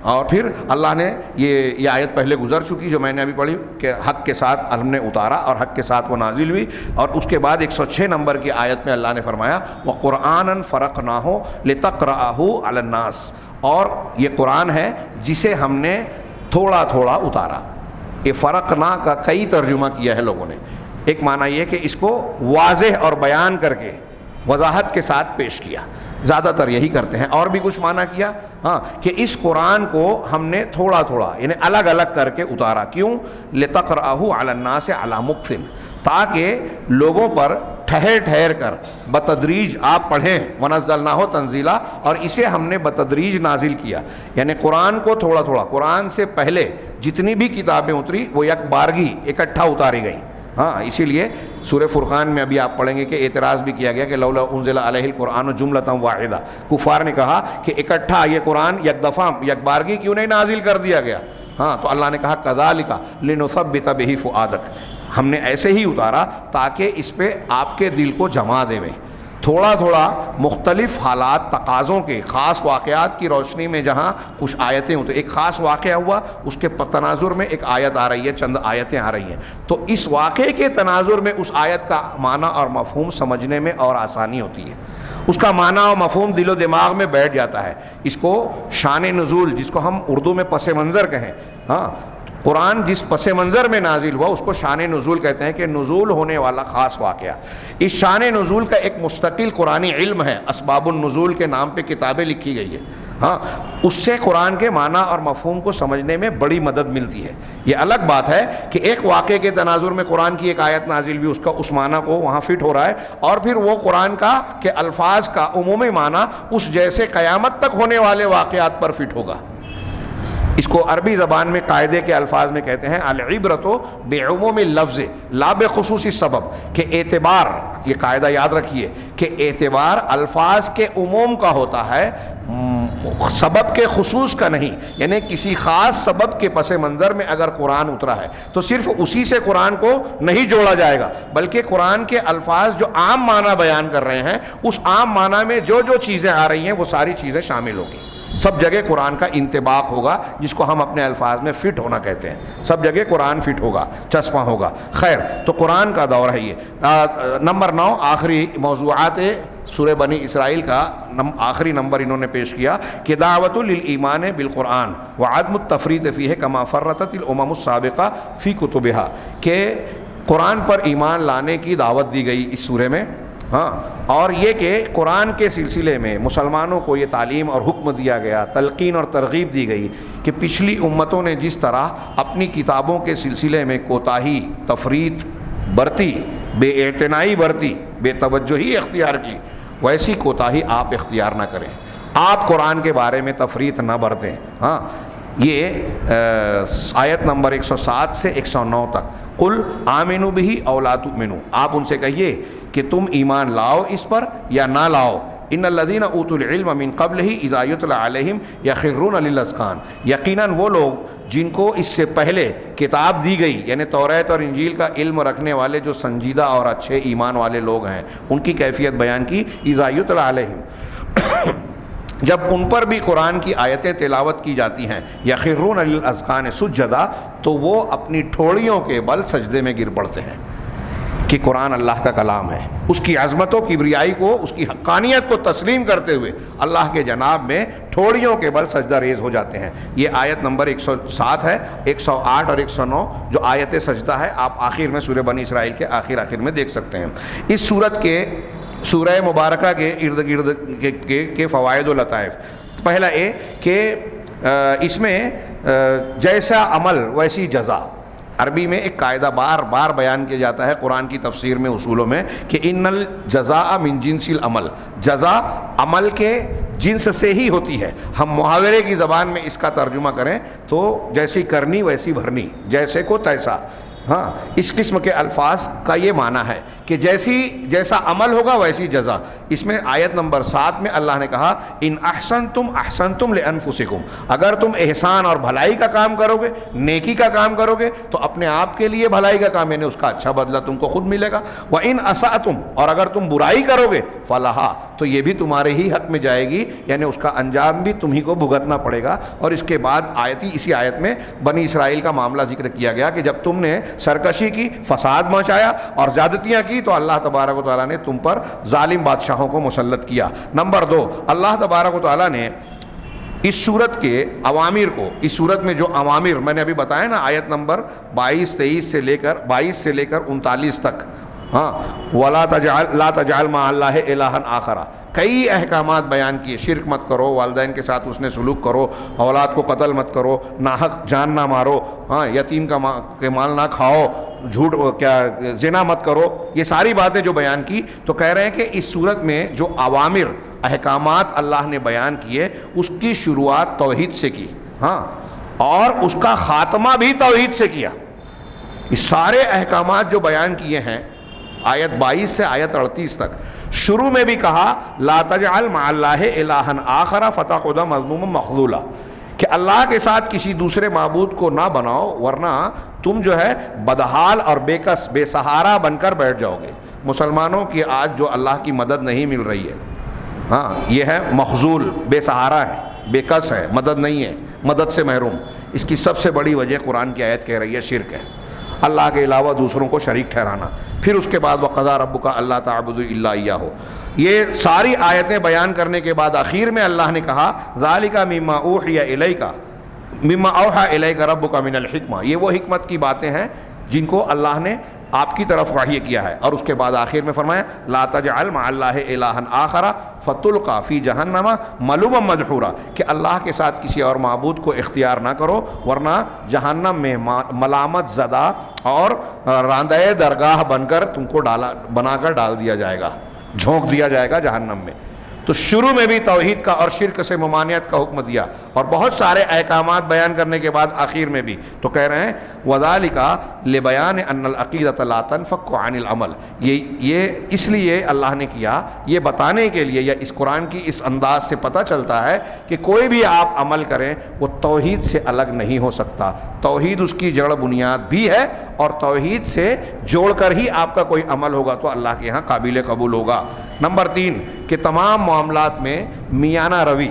اور پھر اللہ نے یہ آیت پہلے گزر چکی جو میں نے ابھی پڑھی کہ حق کے ساتھ ہم نے اتارا اور حق کے ساتھ وہ نازل ہوئی، اور اس کے بعد 106 نمبر کی آیت میں اللہ نے فرمایا وَقُرْآنًا فَرَقْنَاهُ لِتَقْرَأَهُ عَلَى النَّاسِ، اور یہ قرآن ہے جسے ہم نے تھوڑا تھوڑا اتارا۔ یہ فرقنا کا کئی ترجمہ کیا ہے لوگوں نے۔ ایک معنی یہ کہ اس کو واضح اور بیان کر کے وضاحت کے ساتھ پیش کیا. زیادہ تر یہی کرتے ہیں. اور بھی کچھ معنی کیا کہ اس قرآن کو ہم نے تھوڑا تھوڑا یعنی الگ الگ کر کے اتارا. کیوں؟ لِتَقْرَأَهُ عَلَى النَّاسِ عَلَى مُكْثٍ، تاکہ لوگوں پر ٹھہر ٹھہر کر بتدریج آپ پڑھیں. وَنَزَّلْنَاهُ تَنزِيلًا، اور اسے ہم نے بتدریج نازل کیا. یعنی قرآن کو تھوڑا تھوڑا، قرآن سے پہلے جتنی بھی کتابیں اتری وہ یک بارگی اکٹھا اتاری گئیں. اسی لیے سورہ فرقان میں ابھی آپ پڑھیں گے کہ اعتراض بھی کیا گیا کہ لولا انزل علیہ القرآن جملۃ واحدہ. کفار نے کہا کہ اکٹھا یہ قرآن یک دفعہ یک بارگی کیوں نہیں نازل کر دیا گیا؟ تو اللہ نے کہا کذالک لنثبت بہ فؤادک، ہم نے ایسے ہی اتارا تاکہ اس پہ آپ کے دل کو جما دے. تھوڑا تھوڑا مختلف حالات تقاضوں کے خاص واقعات کی روشنی میں جہاں کچھ آیتیں ہوتی، ایک خاص واقعہ ہوا اس کے تناظر میں ایک آیت آ رہی ہے، چند آیتیں آ رہی ہیں، تو اس واقعے کے تناظر میں اس آیت کا معنی اور مفہوم سمجھنے میں اور آسانی ہوتی ہے. اس کا معنی اور مفہوم دل و دماغ میں بیٹھ جاتا ہے. اس کو شان نزول، جس کو ہم اردو میں پس منظر کہیں، قرآن جس پس منظر میں نازل ہوا اس کو شان نزول کہتے ہیں، کہ نزول ہونے والا خاص واقعہ. اس شان نزول کا ایک مستقل قرآنی علم ہے، اسباب النزول کے نام پہ کتابیں لکھی گئی ہے. اس سے قرآن کے معنی اور مفہوم کو سمجھنے میں بڑی مدد ملتی ہے. یہ الگ بات ہے کہ ایک واقعے کے تناظر میں قرآن کی ایک آیت نازل بھی، اس کا اس معنی کو وہاں فٹ ہو رہا ہے، اور پھر وہ قرآن کا کہ الفاظ کا عمومی معنی اس جیسے قیامت تک ہونے والے واقعات پر فٹ ہوگا. اس کو عربی زبان میں قاعدے کے الفاظ میں کہتے ہیں العبرۃ بعموم اللفظ لا بخصوص السبب، کہ اعتبار، یہ قاعدہ یاد رکھیے کہ اعتبار الفاظ کے عموم کا ہوتا ہے، سبب کے خصوص کا نہیں. یعنی کسی خاص سبب کے پس منظر میں اگر قرآن اترا ہے تو صرف اسی سے قرآن کو نہیں جوڑا جائے گا، بلکہ قرآن کے الفاظ جو عام معنی بیان کر رہے ہیں اس عام معنی میں جو جو چیزیں آ رہی ہیں وہ ساری چیزیں شامل ہوگی. سب جگہ قرآن کا انطباق ہوگا، جس کو ہم اپنے الفاظ میں فٹ ہونا کہتے ہیں. سب جگہ قرآن فٹ ہوگا، چسپاں ہوگا. خیر، تو قرآن کا دور ہے یہ. نمبر 9 آخری موضوعات سورہ بنی اسرائیل کا آخری نمبر انہوں نے پیش کیا کہ دعوت للایمان بالقرآن وعدم التفریط فیہ کما فرطت الامم السابقہ فی کتبہا، کہ قرآن پر ایمان لانے کی دعوت دی گئی اس سورہ میں. اور یہ کہ قرآن کے سلسلے میں مسلمانوں کو یہ تعلیم اور حکم دیا گیا، تلقین اور ترغیب دی گئی کہ پچھلی امتوں نے جس طرح اپنی کتابوں کے سلسلے میں کوتاہی، تفریط برتی، بے اعتنائی برتی، بے توجہی اختیار کی، ویسی کوتاہی آپ اختیار نہ کریں. آپ قرآن کے بارے میں تفریط نہ برتیں. یہ آیت نمبر 107 سے 109 تک. قل آمنوا بہ او لا تؤمنوا، آپ ان سے کہیے کہ تم ایمان لاؤ اس پر یا نہ لاؤ. ان الذین اوتوا العلم من قبلہ اذا یتلی علیہم یخرون للاذقان، یقیناً وہ لوگ جن کو اس سے پہلے کتاب دی گئی، یعنی توریت اور انجیل کا علم رکھنے والے جو سنجیدہ اور اچھے ایمان والے لوگ ہیں، ان کی کیفیت بیان کی. اذا یتلی علیہم، جب ان پر بھی قرآن کی آیتیں تلاوت کی جاتی ہیں، یخرون للاذقان سجدا، تو وہ اپنی ٹھوڑیوں کے بل سجدے میں گر پڑتے ہیں. کہ قرآن اللہ کا کلام ہے، اس کی عظمت و کبریائی کو، اس کی حقانیت کو تسلیم کرتے ہوئے اللہ کے جناب میں ٹھوڑیوں کے بل سجدہ ریز ہو جاتے ہیں. یہ آیت نمبر 107 ہے. 108 اور 109 جو آیت سجدہ ہے آپ آخر میں سورہ بنی اسرائیل کے آخر میں دیکھ سکتے ہیں. اس سورت کے سورہ مبارکہ کے ارد گرد کے فوائد و لطائف. پہلا یہ کہ اس میں جیسا عمل ویسی جزا، عربی میں ایک قاعدہ بار بار بیان کیا جاتا ہے قرآن کی تفسیر میں، اصولوں میں، کہ ان الجزاء من جنس العمل، جزا عمل کے جنس سے ہی ہوتی ہے. ہم محاورے کی زبان میں اس کا ترجمہ کریں تو جیسی کرنی ویسی بھرنی، جیسے کو تیسا. اس قسم کے الفاظ کا یہ معنی ہے کہ جیسا عمل ہوگا ویسی جزا. اس میں آیت نمبر 7 میں اللہ نے کہا ان احسنتم احسنتم لانفسکم، اگر تم احسان اور بھلائی کا کام کرو گے، نیکی کا کام کرو گے تو اپنے آپ کے لیے بھلائی کا کام، یعنی اس کا اچھا بدلہ تم کو خود ملے گا. وان اسأتم، اور اگر تم برائی کرو گے، فلہا، تو یہ بھی تمہارے ہی حق میں جائے گی، یعنی اس کا انجام بھی تمہیں کو بھگتنا پڑے گا. اور اس کے بعد اسی آیت میں بنی اسرائیل کا معاملہ ذکر کیا گیا کہ جب تم نے سرکشی کی، فساد مچایا اور زیادتیاں کی تو اللہ تبارک و تعالیٰ نے تم پر ظالم بادشاہوں کو مسلط کیا. نمبر 2، اللہ تبارک و تعالیٰ نے اس صورت کے اوامر کو، اس صورت میں جو اوامر میں نے ابھی بتایا نا، آیت نمبر 22 سے لے کر 39 تک، ہاں لا تجعل مع اللہ الہا آخر، کئی احکامات بیان کیے، شرک مت کرو، والدین کے ساتھ حسن سلوک کرو، اولاد کو قتل مت کرو، ناحق جان نہ مارو، ہاں یتیم کے مال نہ کھاؤ، جھوٹ زنا مت کرو، یہ ساری باتیں جو بیان کی، تو کہہ رہے ہیں کہ اس صورت میں جو اوامر احکامات اللہ نے بیان کیے اس کی شروعات توحید سے کی، ہاں اور اس کا خاتمہ بھی توحید سے کیا۔ اس سارے احکامات جو بیان کیے ہیں آیت 22 سے آیت 38 تک، شروع میں بھی کہا لا تجعل مع اللہ الہا آخر فتقعد مذموما مخذولا، کہ اللہ کے ساتھ کسی دوسرے معبود کو نہ بناؤ ورنہ تم جو ہے بدحال اور بے کس بے سہارا بن کر بیٹھ جاؤ گے۔ مسلمانوں کی آج جو اللہ کی مدد نہیں مل رہی ہے، ہاں یہ ہے مخذول، بے سہارا ہے، بے کس ہے، مدد نہیں ہے، مدد سے محروم۔ اس کی سب سے بڑی وجہ قرآن کی آیت کہہ رہی ہے شرک ہے، اللہ کے علاوہ دوسروں کو شریک ٹھہرانا۔ پھر اس کے بعد وَقَضَىٰ رَبُّكَ أَلَّا تَعْبُدُوا إِلَّا إِيَّاهُ، یہ ساری آیتیں بیان کرنے کے بعد آخر میں اللہ نے کہا ذَلِكَ مِمَّا أُوحِيَ إِلَيْكَ مِمَّا أَوْحَىٰ إِلَيْكَ رَبُّكَ مِنَ الْحِكْمَةِ، یہ وہ حکمت کی باتیں ہیں جن کو اللہ نے آپ کی طرف وحی کیا ہے۔ اور اس کے بعد آخر میں فرمایا لا تجعل مع اللہ الہا آخر فتلقى فی جہنم ملوما مدحورا، کہ اللہ کے ساتھ کسی اور معبود کو اختیار نہ کرو ورنہ جہنم میں ملامت زدہ اور راندہ درگاہ بن کر تم کو بنا کر ڈال دیا جائے گا، جھونک دیا جائے گا جہنم میں۔ تو شروع میں بھی توحید کا اور شرک سے ممانعت کا حکم دیا، اور بہت سارے احکامات بیان کرنے کے بعد آخر میں بھی تو کہہ رہے ہیں وَذَلِكَ لِبَيَانِ أَنَّ الْعَقِيدَةَ لَا تَنْفَكُّ عَنِ الْعَمَلِ، یہ اس لیے اللہ نے کیا، یہ بتانے کے لیے، یا اس قرآن کی اس انداز سے پتہ چلتا ہے کہ کوئی بھی آپ عمل کریں وہ توحید سے الگ نہیں ہو سکتا، توحید اس کی جڑ بنیاد بھی ہے، اور توحید سے جوڑ کر ہی آپ کا کوئی عمل ہوگا تو اللہ کے ہاں قابل قبول ہوگا۔ نمبر 3 کہ تمام معاملات میں میانہ روی،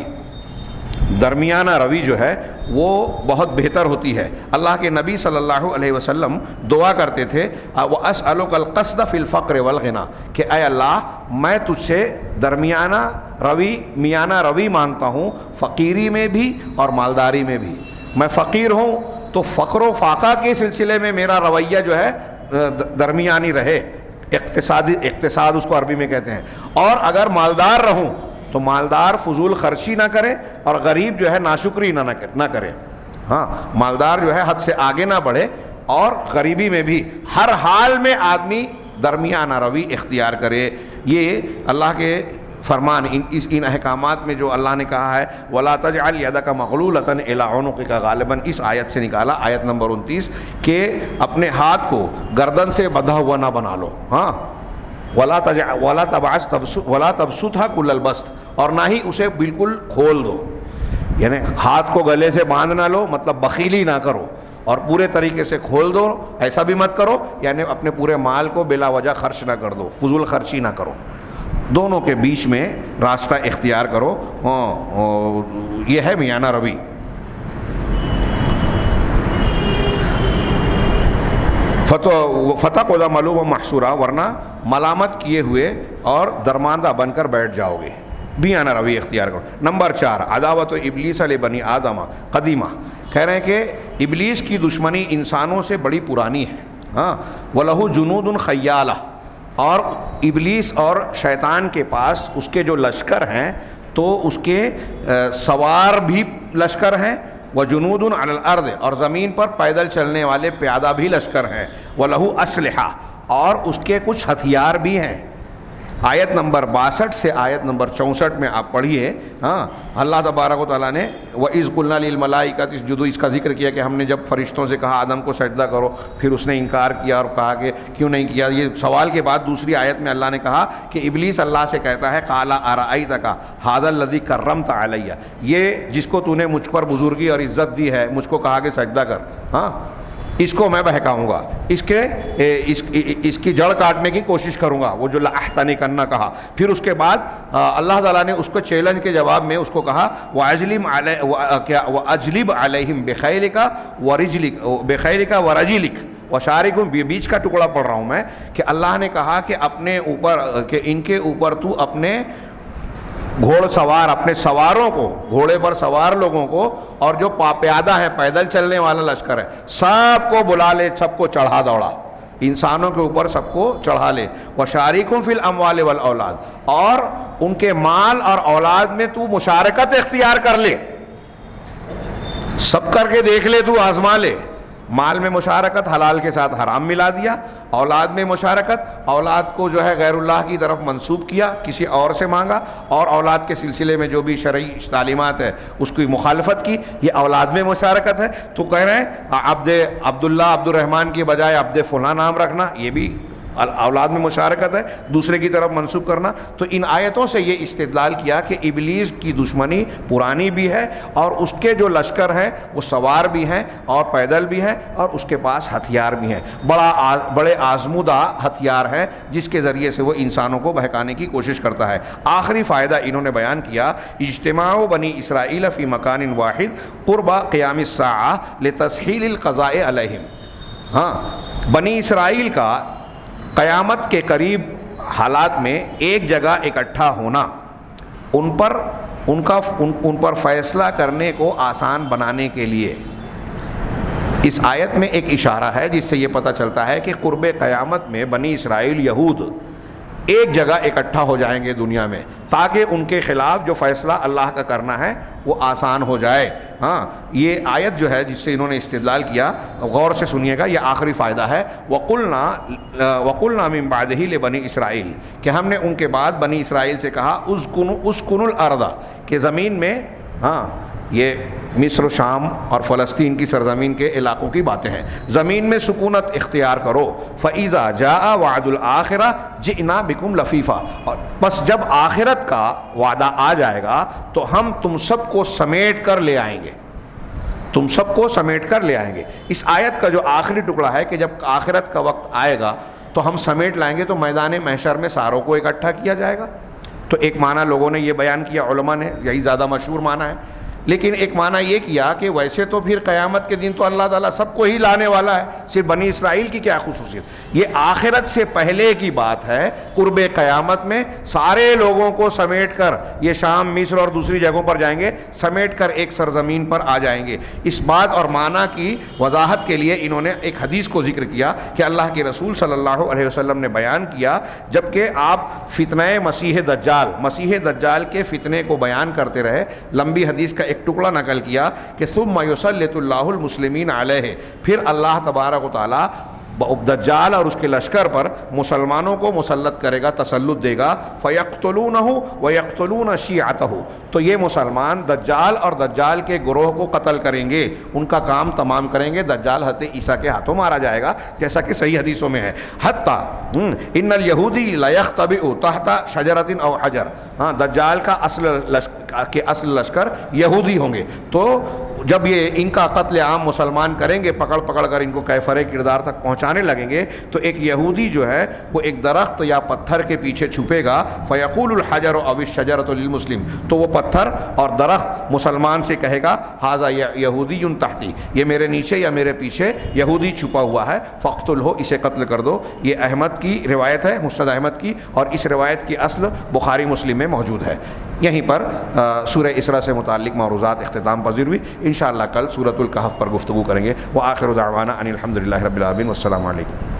درمیانہ روی جو ہے وہ بہت بہتر ہوتی ہے۔ اللہ کے نبی صلی اللہ علیہ وسلم دعا کرتے تھے وَأَسْأَلُكَ الْقَصْدَ فِي الْفَقْرِ وَالْغِنَى، کہ اے اللہ میں تجھ سے درمیانہ روی، میانہ روی مانگتا ہوں، فقیری میں بھی اور مالداری میں بھی۔ میں فقیر ہوں تو فقر و فاقہ کے سلسلے میں میرا رویہ جو ہے درمیانی رہے، اقتصاد اس کو عربی میں کہتے ہیں، اور اگر مالدار رہوں تو مالدار فضول خرچی نہ کرے اور غریب جو ہے ناشکری نہ کرے، ہاں مالدار جو ہے حد سے آگے نہ بڑھے، اور غریبی میں بھی ہر حال میں آدمی درمیانہ روی اختیار کرے۔ یہ اللہ کے فرمان، ان احکامات میں جو اللہ نے کہا ہے وَلَا تَجْعَلْ يَدَكَ مَغْلُولَةً إِلَىٰ عُنُقِكَ، غالباً اس آیت سے نکالا، آیت نمبر 29، کہ اپنے ہاتھ کو گردن سے بندھا ہوا نہ بنا لو، ہاں وَلَا تَبْسُطْهَا كُلَّ الْبَسْطِ، اور نہ ہی اسے بالکل کھول دو، یعنی ہاتھ کو گلے سے باندھ نہ لو، مطلب بخیلی نہ کرو، اور پورے طریقے سے کھول دو، ایسا بھی مت کرو یعنی اپنے پورے مال کو بلا وجہ خرچ نہ کر دو، فضول خرچی نہ کرو، دونوں کے بیچ میں راستہ اختیار کرو، یہ ہے میانہ روی۔ فتح قدہ ملوم محصورہ، ورنہ ملامت کیے ہوئے اور درماندہ بن کر بیٹھ جاؤ گے، میانہ روی اختیار کرو۔ نمبر 4 عداوت ابلیس لبنی آدم قدیمہ، کہہ رہے ہیں کہ ابلیس کی دشمنی انسانوں سے بڑی پرانی ہے، ہاں وَلَهُ جُنُودٌ خَيَّالَةٌ، اور ابلیس اور شیطان کے پاس اس کے جو لشکر ہیں تو اس کے سوار بھی لشکر ہیں، وَجُنُودٌ عَلَى الْأَرْضِ، اور زمین پر پیدل چلنے والے پیادہ بھی لشکر ہیں، وَلَهُ أَسْلِحَةٌ، اور اس کے کچھ ہتھیار بھی ہیں۔ آیت نمبر 62 سے آیت نمبر 64 میں آپ پڑھیے، ہاں اللہ تبارک و تعالیٰ نے وَإِذْ قُلْنَا لِلْمَلَائِكَةِ اسْجُدُوا، اس کا ذکر کیا کہ ہم نے جب فرشتوں سے کہا آدم کو سجدہ کرو، پھر اس نے انکار کیا اور کہا کہ کیوں نہیں کیا۔ یہ سوال کے بعد دوسری آیت میں اللہ نے کہا کہ ابلیس اللہ سے کہتا ہے قَالَ أَرَأَيْتَكَ هَذَا الَّذِي كَرَّمْتَ عَلَيَّ، یہ جس کو تو نے مجھ پر بزرگی اور عزت دی ہے، مجھ کو کہا کہ سجدہ کر، ہاں اس کو میں بہکاؤں گا، اس کی جڑ کاٹنے کی کوشش کروں گا، وہ جو لَأَحْتَنِكَنَّ کہا۔ پھر اس کے بعد اللہ تعالیٰ نے اس کو چیلنج کے جواب میں اس کو کہا وَأَجْلِبْ عَلَيْهِمْ بِخَيْلِكَ وَرَجِلِكَ وَشَارِكُمْ، بیچ کا ٹکڑا پڑھ رہا ہوں میں، کہ اللہ نے کہا کہ اپنے اوپر، کہ ان کے اوپر تو اپنے گھوڑ سوار، اپنے سواروں کو، گھوڑے پر سوار لوگوں کو، اور جو پیادہ ہے پیدل چلنے والا لشکر ہے، سب کو بلا لے، سب کو چڑھا دوڑا، انسانوں کے اوپر سب کو چڑھا لے. وشارکہم فی الاموال والاولاد, اور ان کے مال اور اولاد میں تو مشارکت اختیار کر لے, سب کر کے دیکھ لے, تو آزما لے. مال میں مشارکت, حلال کے ساتھ حرام ملا دیا. اولاد میں مشارکت, اولاد کو جو ہے غیر اللہ کی طرف منسوب کیا, کسی اور سے مانگا, اور اولاد کے سلسلے میں جو بھی شرعی تعلیمات ہے اس کی مخالفت کی, یہ اولاد میں مشارکت ہے. تو کہہ رہے ہیں عبداللہ عبد الرحمن کی بجائے عبد فلاں نام رکھنا, یہ بھی اولاد میں مشارکت ہے, دوسرے کی طرف منسوب کرنا. تو ان آیتوں سے یہ استدلال کیا کہ ابلیس کی دشمنی پرانی بھی ہے, اور اس کے جو لشکر ہیں وہ سوار بھی ہیں اور پیدل بھی ہیں, اور اس کے پاس ہتھیار بھی ہیں, بڑے آزمودہ ہتھیار ہیں جس کے ذریعے سے وہ انسانوں کو بہکانے کی کوشش کرتا ہے. آخری فائدہ انہوں نے بیان کیا, اجتماع بنی اسرائیل فی مکان واحد قرب قیام الساعہ لتسہیل القضاء علیہم. ہاں, بنی اسرائیل کا قیامت کے قریب حالات میں ایک جگہ اکٹھا ہونا ان پر فیصلہ کرنے کو آسان بنانے کے لیے. اس آیت میں ایک اشارہ ہے جس سے یہ پتہ چلتا ہے کہ قرب قیامت میں بنی اسرائیل یہود ایک جگہ اکٹھا ہو جائیں گے دنیا میں, تاکہ ان کے خلاف جو فیصلہ اللہ کا کرنا ہے وہ آسان ہو جائے. ہاں, یہ آیت جو ہے جس سے انہوں نے استدلال کیا, غور سے سنیے گا, یہ آخری فائدہ ہے. وَقُلْنَا مِن بَعْدِهِ لِبَنِي اسرائیل, کہ ہم نے ان کے بعد بنی اسرائیل سے کہا اسکن الارض, کہ زمین میں, ہاں یہ مصر و شام اور فلسطین کی سرزمین کے علاقوں کی باتیں ہیں, زمین میں سکونت اختیار کرو. فَإِذَا جَاءَ وَعْدُ الْآخِرَةِ جِئْنَا بِكُمْ لَفِيفًا, اور بس جب آخرت کا وعدہ آ جائے گا تو ہم تم سب کو سمیٹ کر لے آئیں گے, تم سب کو سمیٹ کر لے آئیں گے. اس آیت کا جو آخری ٹکڑا ہے کہ جب آخرت کا وقت آئے گا تو ہم سمیٹ لائیں گے, تو میدان محشر میں ساروں کو اکٹھا کیا جائے گا. تو ایک معنی لوگوں نے یہ بیان کیا, علماء نے, یہی زیادہ مشہور معنی ہے. لیکن ایک معنی یہ کیا کہ ویسے تو پھر قیامت کے دن تو اللہ تعالیٰ سب کو ہی لانے والا ہے, صرف بنی اسرائیل کی کیا خصوصیت, یہ آخرت سے پہلے کی بات ہے. قرب قیامت میں سارے لوگوں کو سمیٹ کر, یہ شام مصر اور دوسری جگہوں پر جائیں گے, سمیٹ کر ایک سرزمین پر آ جائیں گے. اس بات اور معنی کی وضاحت کے لیے انہوں نے ایک حدیث کو ذکر کیا کہ اللہ کے رسول صلی اللہ علیہ وسلم نے بیان کیا, جبکہ آپ فتنہ مسیح دجال کے فتنے کو بیان کرتے رہے, لمبی حدیث کا ایک ٹکڑا نقل کیا کہ ثم یسلط اللہ المسلمین علیہ, پھر اللہ تبارک و تعالی دجال اور اس کے لشکر پر مسلمانوں کو مسلط کرے گا, تسلط دے گا. فَيَقْتُلُونَهُ وَيَقْتُلُونَ شِيعَتَهُ, تو یہ مسلمان دجال اور دجال کے گروہ کو قتل کریں گے, ان کا کام تمام کریں گے. دجال حضرت عیسیٰ کے ہاتھوں مارا جائے گا جیسا کہ صحیح حدیثوں میں ہے. حتیٰ ان الیہودی لَيَخْتَبِئُ تحت شجرۃ او حجر, ہاں دجال کا اصل لشکر یہودی ہوں گے. تو جب یہ ان کا قتل عام مسلمان کریں گے, پکڑ پکڑ کر ان کو کیفر کردار تک پہنچانے لگیں گے, تو ایک یہودی جو ہے وہ ایک درخت یا پتھر کے پیچھے چھپے گا. فَيَقُولُ الْحَجَرُ أَوِ الشَّجَرَةُ لِلْمُسْلِمِ, تو وہ پتھر اور درخت مسلمان سے کہے گا هَذَا يَهُودِيٌّ تَحْتِي, یہ میرے نیچے یا میرے پیچھے یہودی چھپا ہوا ہے, فَاقْتُلْهُ, اسے قتل کر دو. یہ احمد کی روایت ہے, مسند احمد کی, اور اس روایت کی اصل بخاری مسلم میں موجود ہے. یہیں پر سورہ اسراء سے متعلق معروضات اختتام پذیر ہوئی. انشاءاللہ کل سورۃ الکہف پر گفتگو کریں گے. وآخر دعوانا ان الحمد للہ رب العالمین, والسلام علیکم.